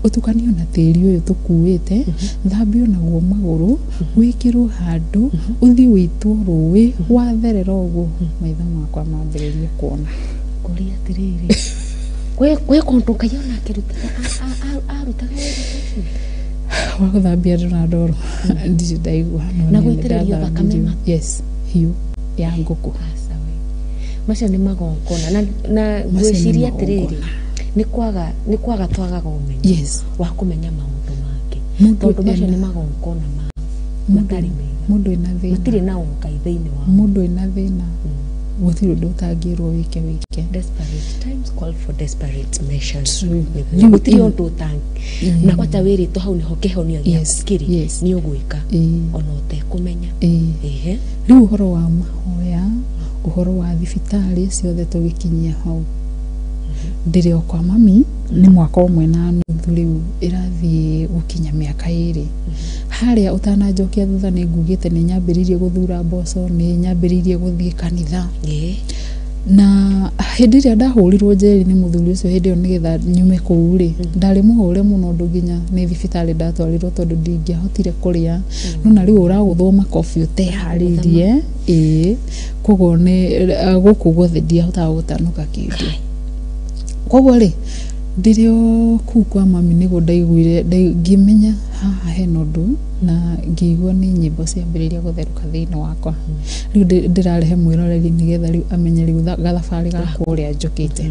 ũtukanio na tĩri ũyũ tũkuĩte thambio naguo magũrũ wĩkĩrwo handũ ũthiĩ wĩitwo rũĩ watherera ũguo maitho makwa mambĩrĩria kuona kũrĩa atĩrĩrĩ gwĩ kũndũ Ngai ona arutaga wĩra wa gũthambia andũ na ndoro ndirĩ ndaigua na gũitĩrĩria thakame yes hiũ ya ngũkũ macio nĩ magongona na ngwĩciria atĩrĩrĩ nĩ kwaga twagaga ũmenyo wa kũmenya maũndũ mangĩ tondũ macio nĩ magongona matarĩ mega mũndũ ena thĩna matirĩ na ũngai thĩinĩ wa mũndũ ena thĩna gũtirĩ ũndũ ũtangĩrwo wĩke desperate times call for desperate measures gũtirĩ ũndũ ũtangĩ na kwata wĩrĩtwo hau nĩho kĩhonia gĩakĩrĩ nĩ ũgwĩka ona ũtekũmenya rĩu ũhoro wa mahoya ũhoro wa thibitarĩ ciothe tũgĩkinyia hau ndĩrĩ o kwa mami nĩ mwaka ũmwe na nuthu rĩu ĩrathiĩ gũkinya mĩaka 2 harĩa ũtananjokia thutha nĩ ngugĩte nĩ nyambĩrĩirie gũthura mboco nĩ nyambĩrĩirie gũthiĩ kanitha na hĩndĩ ĩrĩa ndahũrirwo njeri nĩ mũthuri ũcio hĩndĩ ĩyo nĩgetha nyume kũu rĩ ndarĩ mũhũre mũno ũndũ nginya nĩ thibitarĩ ndatwarirwo tondũ ndingĩahotire kũrĩa no na rĩu ũragũthwo makobi ũteharĩirie koguo nĩ gũkũ guothe ndiahotaga gũtanuka kĩndũ koguo rĩ ndĩrĩ o kuu kwa mami nĩguo ndaiguire ngĩmenya haha hena ũndũ na ngĩigua nĩ nyĩmbo ciambĩrĩria gũtherũka thĩinĩ wakwa rĩu ndĩrarehe mwĩroreri nĩgetha rĩu amenye rĩu gathabarĩ gakwa ũrĩa njũkĩte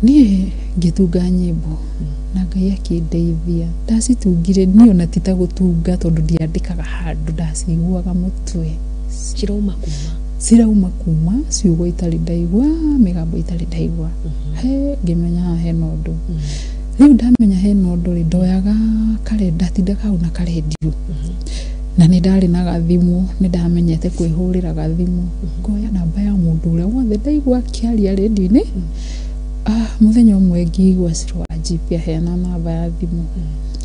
niĩ ngĩtunga nyĩmbo na Ngai akĩndeithia ndacitungire niĩ ona ti ta gũtunga tondũ ndiandĩkaga handũ ndaciguaga mũtwe cirauma kuma ciugo itarĩ ndaigua mĩgambo itarĩ ndaigua ngĩmenya haha hena ũndũ rĩu ndamenya hena ũndũ rĩ ndoyaga ndatindaga hau na karendio na nĩ ndarĩ na gathimũ nĩ ndamenyete kwĩhũrĩra gathimũ ngoya namba ya mũndũ ũrĩa wothe ndaigua akĩaria redio-inĩ mũthenya ũmwe ngĩigua Ciro wa GP aheana namba ya thimũ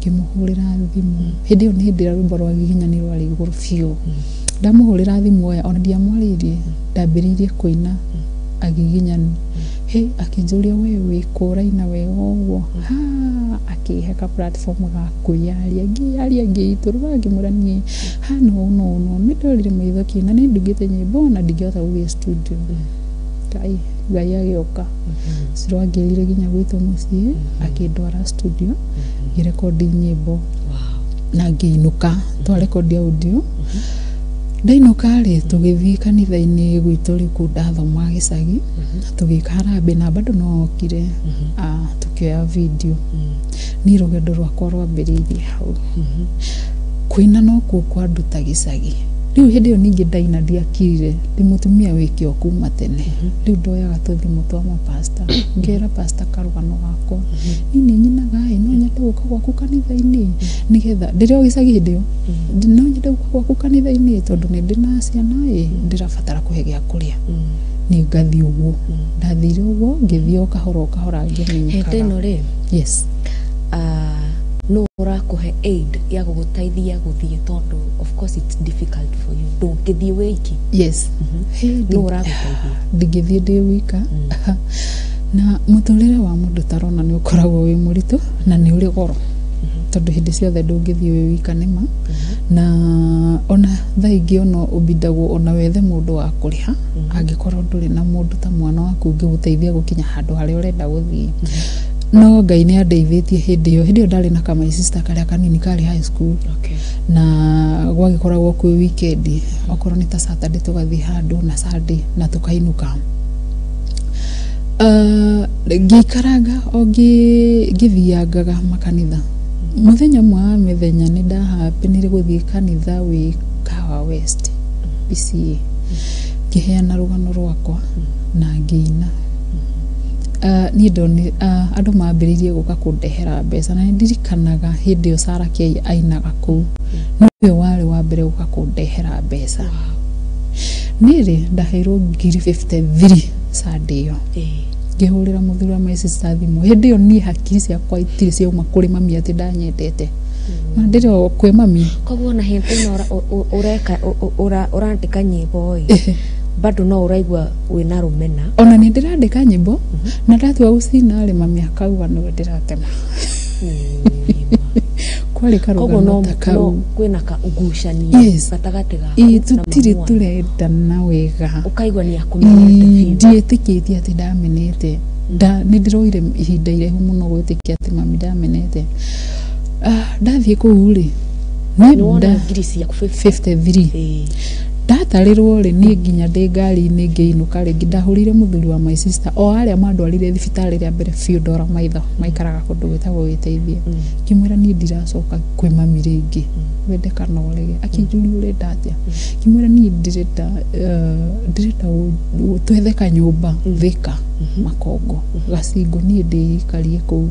ngĩmũhũrĩra thimũ hĩndĩ ĩyo nĩ hĩndĩ ĩrĩa rwĩmbo rwa Giginyani rwarĩ igũrũ biũ ndamũhũrĩra thimũ oya ona ndiamwarĩirie ndambĩrĩirie kũina Agiginyani akĩnjũria we wĩ kũraina wega ũguo akĩhe ka platform ga kwĩyaria ngĩitũrũra ngĩmwĩra niĩ no nĩ ndorire maitho kĩna nĩ ndugĩte nyĩmbo na ndingĩhota gũthiĩ studio Ngai agĩoka Ciro angĩrire nginya gwitũ mũciĩ akĩndwara studio ngĩrekondi nyĩmbo na ngĩinũka twarekondi audio ndainũka rĩ tũgĩthiĩ kanitha-inĩ gwitũ rĩu kũu ndathoma gĩcagi tũgĩka harambĩ na bado nokire tũkĩoya video nĩ rũgendo rwakwa rwambĩrĩirie hau kũina nokuo kwanduta gĩcagi rĩu hĩndĩ ĩyo ningĩ ndaina ndiakirire ndĩ mũtumia wĩkĩo kuma tene rĩu ndoyaga tũthimũ twa mapasta ngera pasta karũgano gakwa nĩ nyinaga no nyende gũka gwaku kanitha-inĩ nĩgetha ndĩrĩ o gĩcagi hĩndĩ ĩyo no nyende gũka gwaku kanitha-inĩ tondũ nĩ ndĩ na ciana ndĩrabatara kũhe gĩa kũrĩa nĩ ngathiĩ ũguo ndathire ũguo ngĩthiĩ o kahora ngĩmenyekaga hĩndĩ ĩno rĩ yes no ũrakũhe aid ya gũgũteithia gũthiĩ tondũ of course it's difficult for you ndũngĩthiĩ wiki yes no ũragũteithia ndingĩthiĩ ndĩ wika na mũtũrĩre wa mũndũ tarona nĩ ũkoragwo wĩ mũritũ na nĩ ũrĩ goro tondũ hĩndĩ ciothe ndũngĩthiĩ wĩ wika nĩma na ona thaa ingĩ ona ũbindagwo ona wethe mũndũ wa kũrĩha angĩkorwo ndũrĩ na mũndũ ta mwana waku ũngĩgũteithia gũkinya handũ harĩa ũrenda gũthiĩ no Ngai nĩ andeithĩtie hĩndĩ ĩyo ndarĩ na my sister karĩa kanini kari high school. Okay. Na gwagĩkoragwo kwĩ weekend okorwo nĩ ta Saturday tũgathiĩ handũ na Sunday na tũkainuka. Ngĩikaraga o ngĩthiangaga makanitha. Muthenya mwa mĩthenya nĩ ndahapenire gũthiĩ kanitha wĩ Kawa West BCA. Ngĩheana rũgano rwakwa na ngĩina. Niĩ ndoni andũ maambĩrĩirie gũka kũndehera mbeca na ndirikanaga hĩndĩ ĩyo Sarah Kay ainaga kũu. Nĩwe warĩ wa mbere gũka kũndehera mbeca. Nĩrĩ ndaheirwo 53 Sunday ĩyo. Ngĩhũrĩra mũthuri wa my sister thimũ. Hĩndĩ ĩyo niĩ hakiri ciakwa itirĩ ciauma kũrĩ mami atĩ ndanyendete. Na ndĩrĩ o kwĩ mami. Koguo na hĩndĩ ĩno ũreka ũrandĩka nyĩmbo bado no uraigua wĩna rũmena. Ona nĩ ndĩrandĩka nyĩmbo na ndatua gũcina rĩ mami akauga no ndĩratema. Kwarĩ karũgano ta kau. Kwĩna ka ũgucania gatagatĩ ga. Tũtirĩ tũrendana wega. Ũkaigua nĩ akũmenete. Ndiĩtĩkĩtie atĩ ndamenete. Nĩ ndĩroire ihinda iraihu mũno gwĩtĩkia atĩ mami ndamenete. Ndathiĩ kũu rĩ nĩ nda ngiri ciaku 53. Ndatarĩrwo rĩ niĩ nginya ndĩ ngari-inĩ ngĩinũka rĩngĩ ndahũrire mũthuri wa my sister o arĩa mandwarire thibitarĩ rĩa mbere Fiodora Maitho maikaraga kũndũ gwĩtagwo Gĩteithie. Ngĩmwĩra niĩ ndiracoka kwĩ mami rĩngĩ wende kana ũrege. Akĩnjũria ũrenda atĩa. Ngĩmwĩra niĩ ndĩrenda twethe kanyũmba Thika Makongo Gacingo niĩ ndĩikarie kũu.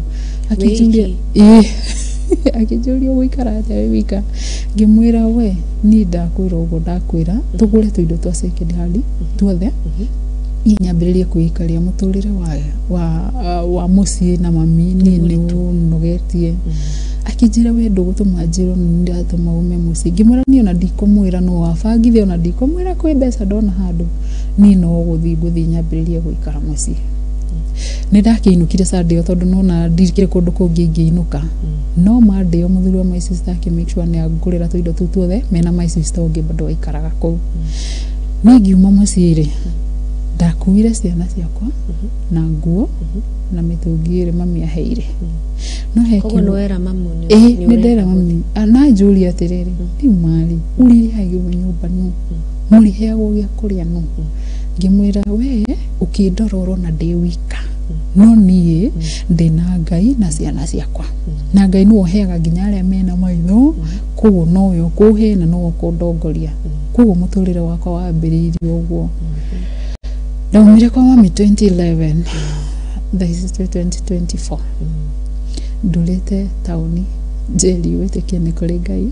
Akĩnjũria akĩnjũria gũikara atĩa wĩ wika. Ngĩmwĩra we niĩ ndakwĩra ũguo ndakwĩra tũgũre tũindo twa second hand tuothe niĩ nyambĩrĩrie kwĩikaria mũtũrĩre wa mũciĩ na mami niĩ nĩ ũnogetie. Akĩnjĩra we ndũgũtũma njĩrwo nĩ ndatũma ume mũciĩ. Ngĩmwĩra niĩ ona ndikũmwĩra no wabangithia ona ndikũmwĩra kwĩ mbeca ndona handũ niĩ no gũthiĩ nyambĩrĩrie gũikara mũciĩ. Nĩ ndakĩinũkire Sunday tondũ nona ndirikire kũndũ kũngĩ ingĩinũka. No Monday o mũthuri wa my sister make sure nĩ angũrĩra tũindo tũu tuothe mena my sister ũngĩ bado aikaraga kũu. Niĩ ngiuma mũciĩ rĩ ndakuire ciana ciakwa na nguo na mĩtũngi ĩrĩ mami aheire. No koguo no era mamu nĩ ndera mami na njũria atĩrĩrĩ rĩu marĩ ũrĩhagĩrwo nyũmba no mũrĩheagwo gĩa kũrĩa no. Ngĩmwĩra we ũkĩndororo na ndĩ wika no niĩ ndĩna Ngai na ciana ciakwa na Ngai nĩwe ũheaga nginya arĩa mena maitho koguo nowe ũkũhe na nowe ũkũndongoria. Koguo mũtũrĩre wakwa wambĩrĩirie ũguo. Ndaumire kwa mami 2011 this is 2024 ndũrĩte taũni njeri wĩtĩkie nĩ kũrĩ Ngai.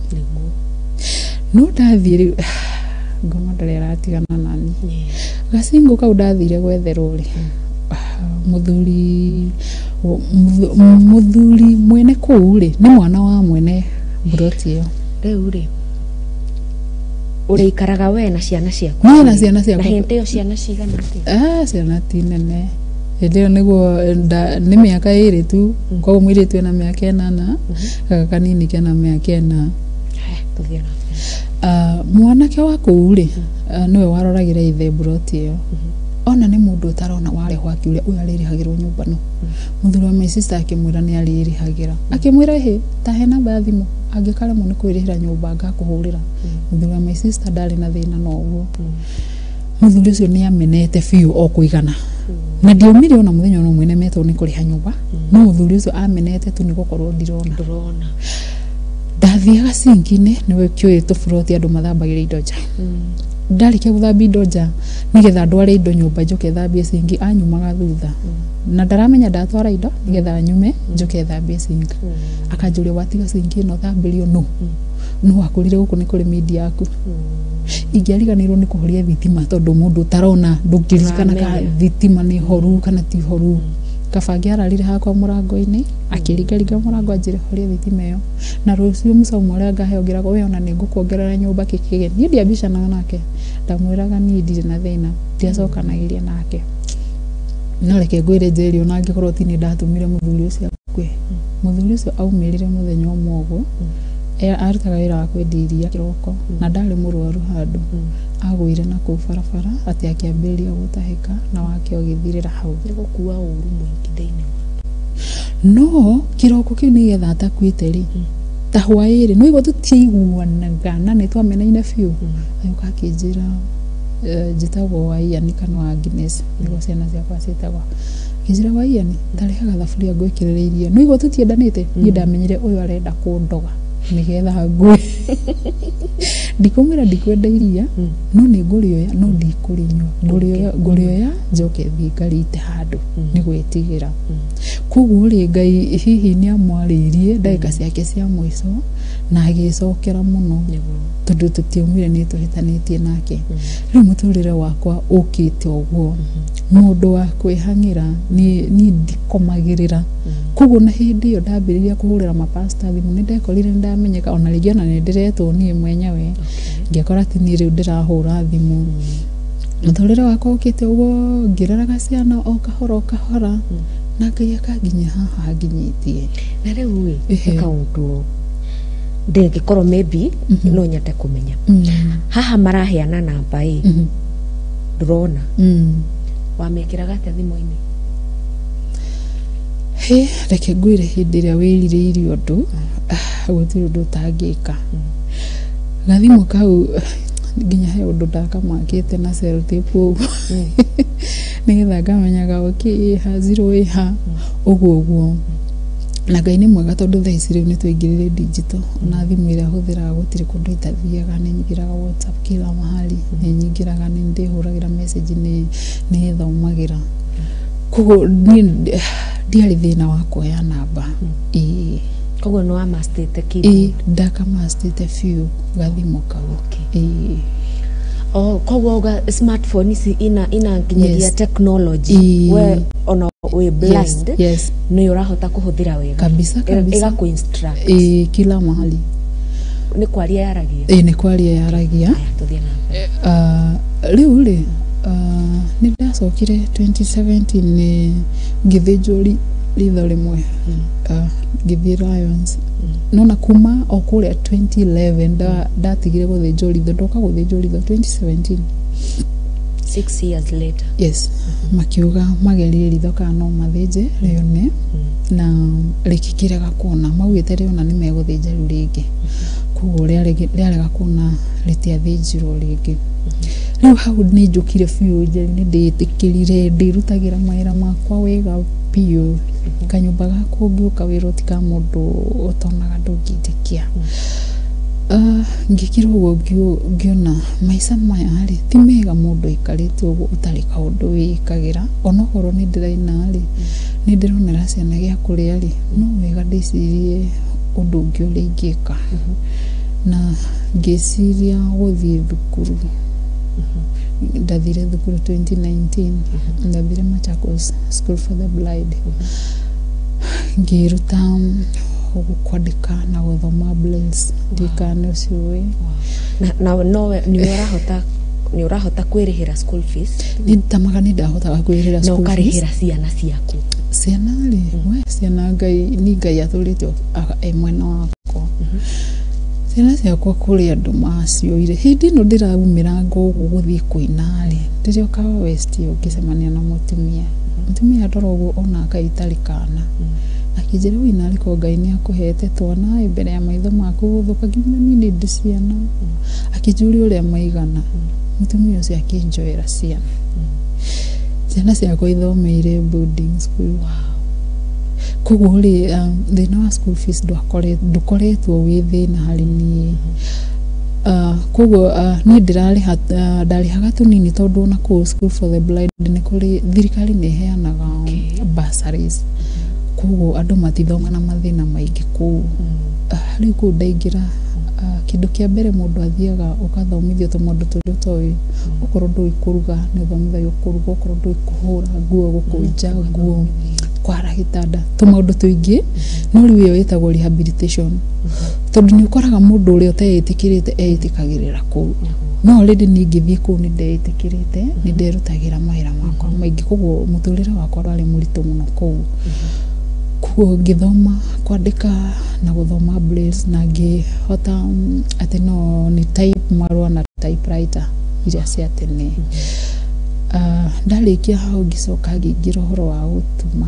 No ndathiĩ rĩu ngoma ndarĩ aratigana nani. Gacingo kau ndathire gwetherwo rĩ muthuri mwene kũu rĩ nĩ mwana wa mwene buroti ĩyo. Rĩu rĩ ũrĩikaraga we na ciana ciaku. Niĩ na ciana ciakwa. Na hĩndĩ ĩyo ciana cigana atĩa? Ciana ti nene. Hĩndĩ ĩyo nĩguo nĩ mĩaka ĩrĩ tu koguo mũirĩtu ena mĩaka 8 gaka kanini kena mĩaka 4. Mwanake wa kũu rĩ nĩwe waroragĩra ithe buroti ĩyo. Ona nĩ mũndũ ũtarona warehwo akiuria ũyũ arĩrĩhagĩrwo nyũmba no. Mũthuri wa my sister akĩmwĩra nĩ arĩrĩhagĩra. Akĩmwĩra hĩ ta he namba ya thimũ angĩkaremwo nĩ kwĩrĩhĩra nyũmba ngakũhũrĩra. Mũthuri wa my sister ndarĩ na thĩna no ũguo. Mũthuri ũcio nĩ amenete biũ o kũigana. Na ndiaumire ona mũthenya no mwene metwo nĩ kũrĩha nyũmba. No mũthuri ũcio amenete tu nĩ gũkorwo ndirona. Ndathiaga sinki-inĩ nĩwe kĩoĩ tũburoti andũ mathambagĩra indo nja. Ndarĩkia gũthambia indo nja nĩgetha ndware indo nyũmba njoke thambie sinki anyumaga thutha. Na ndaramenya ndatwara indo nĩgetha nyume njoke thambie sinki. Akanjũria watiga sinki ĩno thambĩrio no wakũrire gũkũ nĩ kũrĩ media yaku. Ingĩariganĩrwo nĩ kũhoria thitima tondũ mũndũ ũtarona ndũngĩririkana kana thitima nĩ horu kana ti horu. Kabangi ararire hakwa mũrango-inĩ akĩringaringa mũrango anjĩre horia thitima ĩyo. Na rũciũ mũcauma ũrĩa ngaheo ngĩrago we ona nĩ ngũkuongerera nyũmba kĩkĩge. Niĩ ndiambicanaga nake ndamwĩraga niĩ ndirĩ na thĩna ndiacokanagĩria nake. No reke ngwĩre njeri ona angĩkorwo ti nĩ ndatũmire mũthuri ũcio akue. Mũthuri ũcio aumĩrire mũthenya ũmwe ũguo arutaga wĩra wa kwendia iria kĩroko na ndarĩ mũrwaru handũ agũire na kũu barabara atĩ akĩambĩrĩria gũtahĩka na wake ũgĩthirĩra hau. Nĩ gũkua ũru mũingĩ thĩinĩ no kiroko kiu ni getha atakwite ri ta hwairi no igo tutiiguanaga na ni twamenaine biu ayuka kinjira jitagwo Waiani kana wa Agnes nigo ciana ciakwa citagwa kinjira Waiani ndarihaga thaburia ngwikirire irio no igo tutiendanite ni ndamenyire uyu arenda kundoga nigetha ngwe ndikumira ndikwenda iria no ni ngurioya no ndikurinywa ngurioya njoke thikarite handu ni gwitigira kugu ri Ngai hihi ni amwaririe ndagika ciake cia mwico na agicokera muno tondu tutiumire ni tuhitanitie nake riu muturire wakwa ukite uguo mundu wa kwihangira ni ndikomagirira kugu na hindi yo ndambiriria kuhurira mapasta thimu ni ndekorire ndamenyeka ona ringi na ni ndiretwo nie mwenyewe ngekora ti ni riu ndirahura thimu muturire wakwa ukite uguo ngireraga ciana o kahora na Ngai akanginya haha nginyitie na riu akaundu ndengikorwo maybe no nyate kumenya haha maraheana namba ndurona wamekiraga atia thimu-ini he reke ngwire hindi ria wirire undu gutiri undu utangika gathimu kau nginya he undu ndakamakite na cell tape uguo nigetha ngamenyaga okay ha zero ha uguo na Ngai ni mwega tondu thaa ici riu ni twingirire digital na thimu ira huthira gutiri kundu itathiaga ni nyingiraga WhatsApp kila mahali ni nyingiraga ni ndihuragira message ni thaumagira kugo ndiari thina wa kuoya namba koguo no amastete keyboard ndakamastete few gathimu kau koguo smartphone isi ina nginyagia technology we ona we blind ni urahota kuhuthira wega kabisa ega ku instruct kila mahali ni kwaria yaragia ni kwaria yaragia riu ni ndacokire 2017 ni ngithijuri ritho rimwe ngithi Lions nona kuma okuria 2011 ndatigire guthinjwo ritho ndoka guthinjwo ritho 2017 6 years later yes makiuga magerire ritho kana no mathinje rione na rikikiraga kuona maugite riona ni meguthinja riu ringi kuguo riarega kuona ritiathinjirwo ringi riu hau ni njukire biu njeri ni nditikirire ndirutagira mawira makwa wega piu kanyumba gakwa ngiuka wiroti ka mundu utonaga ndunginjikia ngikirwo uguo ngiona maica maya hari ti mega mundu ikarite uguo utari kaundu wikagira ona horo ni ndiraina ri ni ndironera ciana gia kuria ri no wega ndicirie undu ungi uri ingika na ngiciria guthie thukuru ndathire thukuru 2019 ndathire Machakos School for the Blind ngiruta kwandika na guthoma braille ndikane uciwe na no ni urahota kwirihira school fees ni tamaga ni ndahota kwirihira school fees no karihira ciana ciaku ciana ri we ciana Ngai ni Ngai athurite mwena wako ciana ciakwa kuri andu macioire hindi no ndiraumira ngogu guthie kuina ri ndirioka West ukicemania na mutumia ndorogo ona akaitarikana akijira wina ariko Ngai ni akuhete twana mbere ya maitho maku guthuka nginya ni ndi ciana akijuri uria maigana mutumia ucio akinjoera ciana ciakwa ithomeire boarding school kuguo ri thina wa school fees ndukoretwo wi thina hari ni kuguo ni ndarihaga tunini tondu na ku School for the Blind ni kuri thirikari ni heanaga bursaries kuguo andu matithoma na mathina maingi ku riu ku ndaingira kindu kia mbere mundu athiaga ukathomithio tumundu turi toi ukorwo ndui kuruga ni thomithagio kuruga ukorwo ndui kuhura nguo gukunja nguo kwara gitanda tumaundu tuingi no riu iyo itagwo rehabilitation tondu ni ukoraga mundu uri uteitikirite eitikagirira ku no already ni ngithie ku ni ndeitikirite ni nderutagira mahira makwa maingi kuguo muturire wakwa rari muritu muno ku kuguo ngithoma kwandika na guthoma braille na ngihota ati no ni type marua na typewriter iria cia tene ndarikia hau ngicoka ngingira horo wa gutuma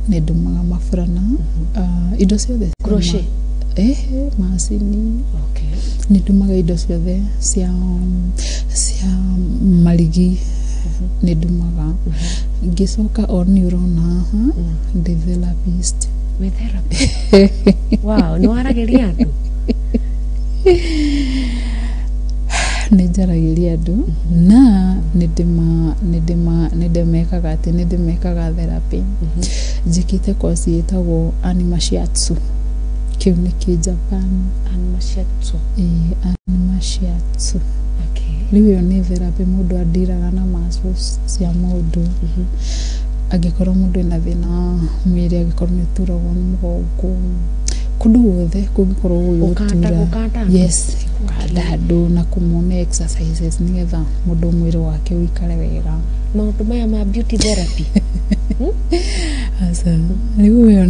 nĩ ndumaga maburana indo ciothe crochet macini okay nĩ ndumaga indo ciothe cia marigi nĩ ndumaga ngicoka oni urona haha ndi therapist we therapist wow no arageria andu nĩ njaragiria andu na nĩ ndemekaga therapy njikite course yetagwo anima shiatsu kiu ni ki Japan anima shiatsu okay riu ni therapy mundu adiraga na muscles cia mundu agikorwo mundu ena thina mwiri agikorwo ni turagwo ni mugongo kundu guothe kungikorwo gutura yes kukanda na kumone exercises nigetha mundu mwiri wake uikare wega maundu maya ma beauty therapy asa riu yo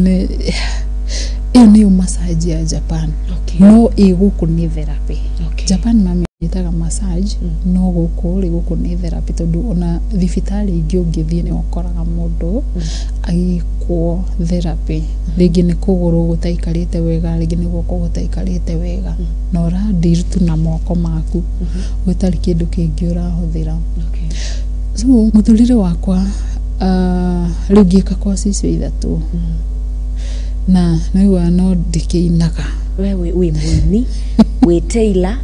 ni massage ya Japan no iguku ni therapy Japan mamitaga massage no guku ni therapy tondu ona thibitari ingi ungithie ni ukoraga mundu agikwo therapy ringi ni kuguru gutaikarite wega ringi ni guko gutaikarite wega na ora dirtu na moko maku gutari kindu kingi urahuthira so muthurire wakwa riu ngika course icio ithatu na niwa no ndikinaga wewe muini we Taylor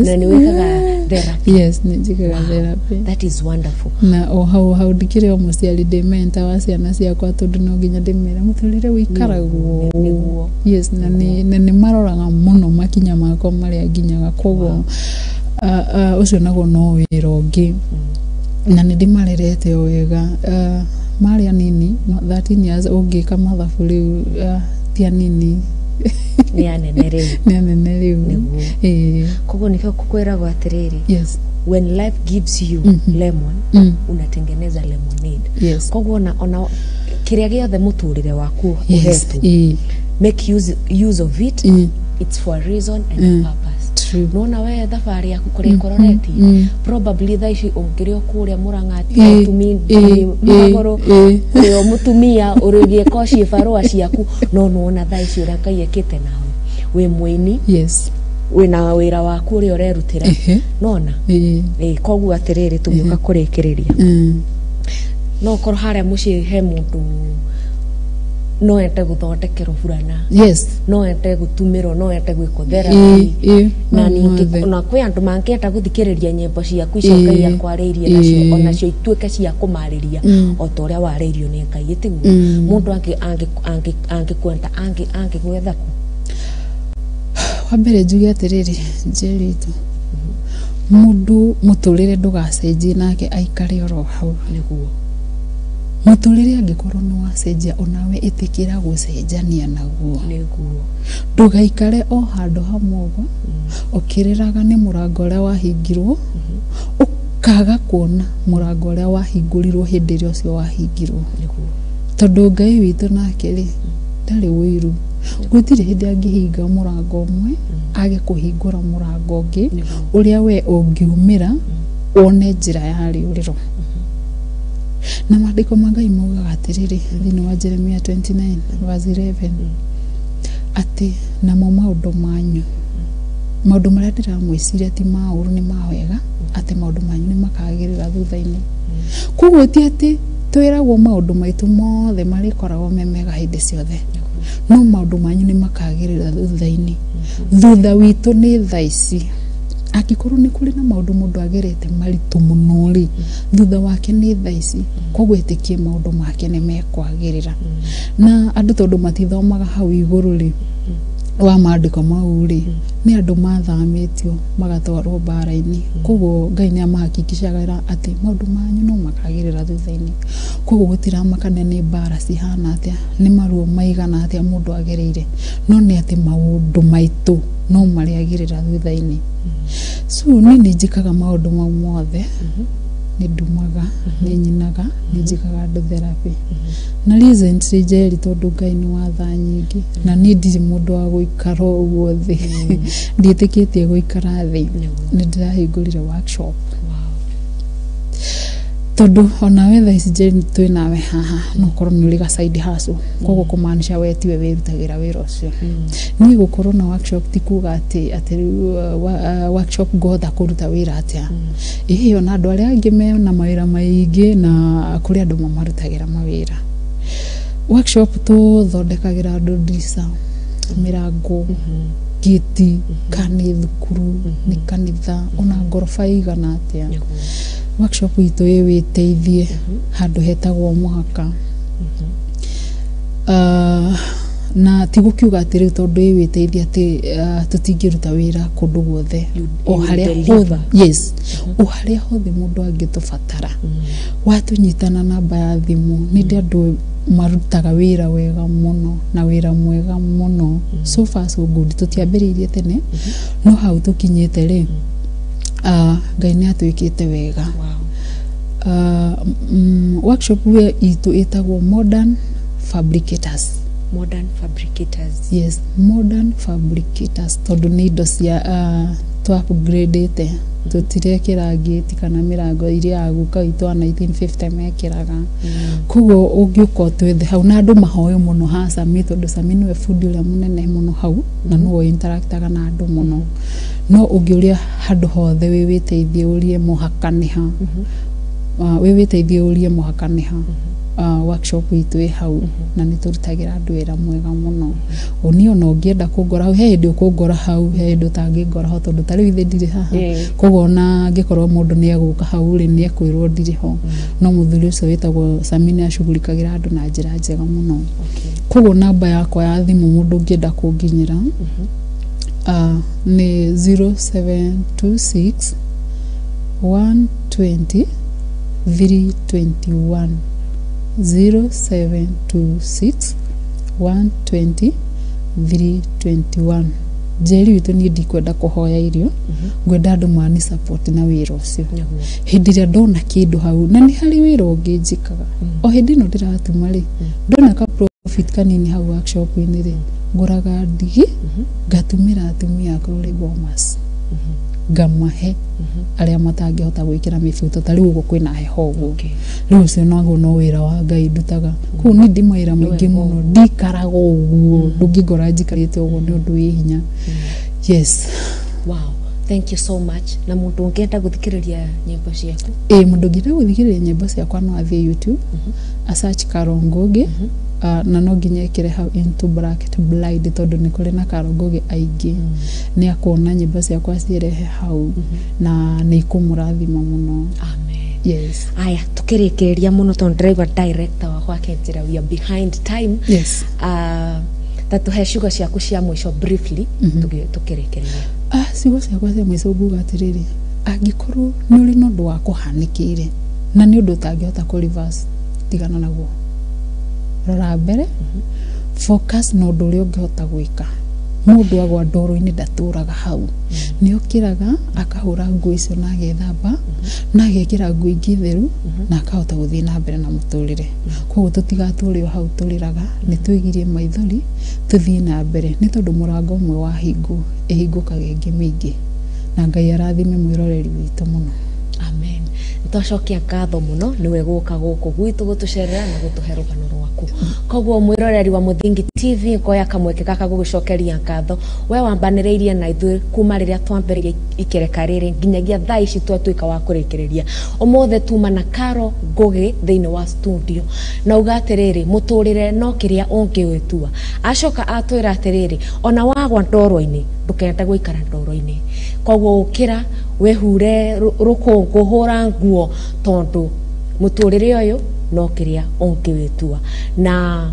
na ni wekaga therapy yes ni njikaga therapy that is wonderful na how dikire omuciari de mentor wa ciana ciakwa tondu no nginya ndimera muthurire wikaragwo yes na ni maroraga muno makinya makwa maria nginyaga koguo ucio nago no wira ungi na ni ndimarerete wega Maria nini 13 years ungika mathabu riu tia nini ni anene riu koguo nikio kukwiragwo atiriri yes when life gives you lemon unatengeneza lemonade yes koguo ona kiria giothe muturire waku uhetu make use of it it's for a reason and a purpose nona we thabari yaku kuria kororeti probably thaici ungirio kuria Murang'ati mugoro uyo mutumia urugie koshi barua ciaku no nona thaici uria Ngai ekite nawe we muini yes wina wira waku uria urerutira nona koguo atiriri tugioka kurikiriria no korwo haria muci he mundu no ente guthondekerwo burana yes no ente gutumirwo no ente gwiko therapy na ningi na kwi andu mangeta guthikiriria nyimbo ciaku icio Ngai akwariirie nacio onacio ituike cia kumariria o toria wariirio ni Ngai tiguo mundu angikwenda angigwetha ku wa mbere njuge atiriri njeritu mundu muturire ndugacenjie nake aikare oro hau niguo muturire angikorwo no acenjia onawe itikira gucenjania naguo niguo ndugaikare o handu hamwe ukiriraga ni murango uria wahingirwo ukaga kuona murango uria wahingũrirwo hindi ĩrĩa ũcio wahingirwo tondu Ngai witũ nake ri ndari wiru gutire hindi angihinga murango umwe age kuhingũra murango ungi uria we ungiumira one njira ya riuriro na maandiko ma Ngai maugaga atiriri thini wa Jeremia 29 verse 11 ati na maundu manyu maundu maria ndiramwiciria ti mauru ni mawega ati maundu manyu ni makagirira thutha-ini koguo ti ati twiragwo maundu maitu mothe marikoragwo memega hindi ciothe no maundu manyu ni makagirira thutha-ini thutha witu ni thaici akikorwo ni kuri na maundu mundu agerete maritu muno ri thutha wake ni thaici koguo itikie maundu make ni mekwagirira na andu tondu matithomaga hau iguru ri wa maandiko mau ri ni andu mathamitio magatwarwo bara-ini koguo Ngai ni amahakikishaga ati maundu manyu no makagirira thutha-ini koguo gutiramakane ni bara cihana atia ni maruo maigana atia mundu agereire no ni ati maundu maitu no mariagirira thutha-ini so ni njikaga maundu mau mothe ni ndumaga ni nyinaga ni njikaga andu therapy na recently jeri tondu Ngai ni watha nyingi na ni ndiri mundu wa guikara uguo thi nditikitie guikara thi ni ndirahingurire workshop tondu ona wetha ici twi nawe haha no korwo ni uri ga side hustle koguo kumanisha we tiwe wirutagira wira ucio ni gukorwo na workshop tikuga ati workshop gotha kuruta wira atia iyo na andu aria angi me na mawira maingi na kuri andu mamarutagira mawira workshop tu thondekagira andu ndisa mirango giti kani thukuru ni kanitha ona ngorofa igana atia workshop itu witeithie handu hetagwo muhaka na tigukiuga atiri tondu witeithie ati tutingiruta wira kundu guothe o haria hothe yes o haria hothe mundu angitubatara watunyitana namba ya thimu ni ndu marutaga wira wega muno na wira mwega muno so far so good tutiambiriirie tene no hau tukinyite ri Ngai ni atwikite wega workshop we itu itagwo modern fabricators yes modern fabricators tondu ni indo cia to upgrade te tutirekera gate kana mirango iria aguka itu 1950 mekiraga kugo ungiuko twethe hau na andu mahoyo muno ha Sami tondu Sami niwe fundi uria munene muno hau na no interactaga na andu muno no ungiuria handu hothe we witeithie urie muhakaniha we witeithie urie muhakaniha workshop itu hau na niturutagira andu wira mwega muno oni ona ungienda kungora hau he ndio kungora hau he ndio tangingora ho tondu tari ithe ndire haha koguo na ngikorwo mundu ni aguka hau ri ni ekwirwo ndire ho no muthuri ucio witagwo Sami ni ashugurikagira andu na njira njega muno koguo namba yakwa ya thimu mundu ungienda kunginyira ni 0726 120 321 0726 120 321 Jeri witu ni ndikwenda kuhoya irio ngwenda andu mani support na wira ucio hindi ria ndona kindu hau na ni hari wira ungi njikaga o hindi no ndiratuma ri ndona ka profit kanini hau workshop ini ri nguraga ndigi ngatumira atumia akuru ri bomas ngamahe aria matangihota gwikira mifuto tari ugo kwina heho ugo riu cio no wira wa Ngai ndutaga ku ni ndimaira mwingi muno ndikarago uguo ndungingora njikarite uguo ni undu wi hinya yes wow thank you so much na mundu ungienda guthikiriria nyimbo ciaku mundu ungienda guthikiriria nyimbo ciakwa no athie YouTube a search Carol Ngugi na no nginya ikire hau into bracket blind tondu ni kuri na Carol Ngugi aingi ni akuona nyimbo ciakwa cirehe hau na ni kumurathima muno amen yes aya tukirikiria muno tondu driver director wa kwa Kenjira we are behind time yes tatuhe ciugo ciaku cia mwisho briefly tukirikiria ciugo ciakwa cia mwisho nguga atiriri angikorwo ni uri no ndu wa kuhanikire na ni undu utangihota ku reverse tigana naguo rora mbere focus no ndu uri ungihota gwika mundu agwa ndoro-ini ndaturaga hau ni okiraga akahura nguo icio na agethamba na agekira nguo ingi theru na akahota guthii na mbere na muturire koguo tutigature hau turiraga ni twigirie maithori tuthii na mbere ni tondu murango umwe wa hingo ihingukaga ingi mingi na Ngai arathime mwiroreri witu muno amen twacokia ngatho muno niwe guka guku gwitu gutucerera na gutuhe rugano rwaku koguo mwiroreri wa Muthingi TV koya kamweke kaka gugucokeria ngatho we wambaniriirie na ithu kuma riria twambiririe ikereka riri nginyagia thaa ici twatuika wa kurikiriria umothe tuma na Carol Ngugi thiini wa studio na ugatiriri muturire no kiria ungiwitua acoka atwira atiriri ona wagwa ndoro-ini ndukenda guikara ndoro-ini koguo ukira wehure rukungu hura nguo tondu muturire uyu no kiria ungiwitua na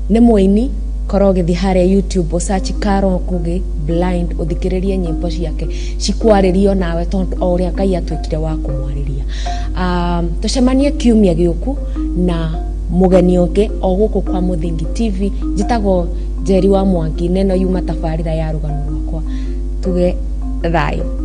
ni muini korwo githi haria YouTube search Carol Ngugi blind uthikiririe nyimbo ciake cikwaririo nawe tondu o uria Ngai atwikire wa kumwariria tucemanie kiumia giuku na mugeni ungi o guku kwa Muthingi TV njitagwo Jeri wa Mwangi neno yuma tabarira ya rugano rwakwa tuge thayo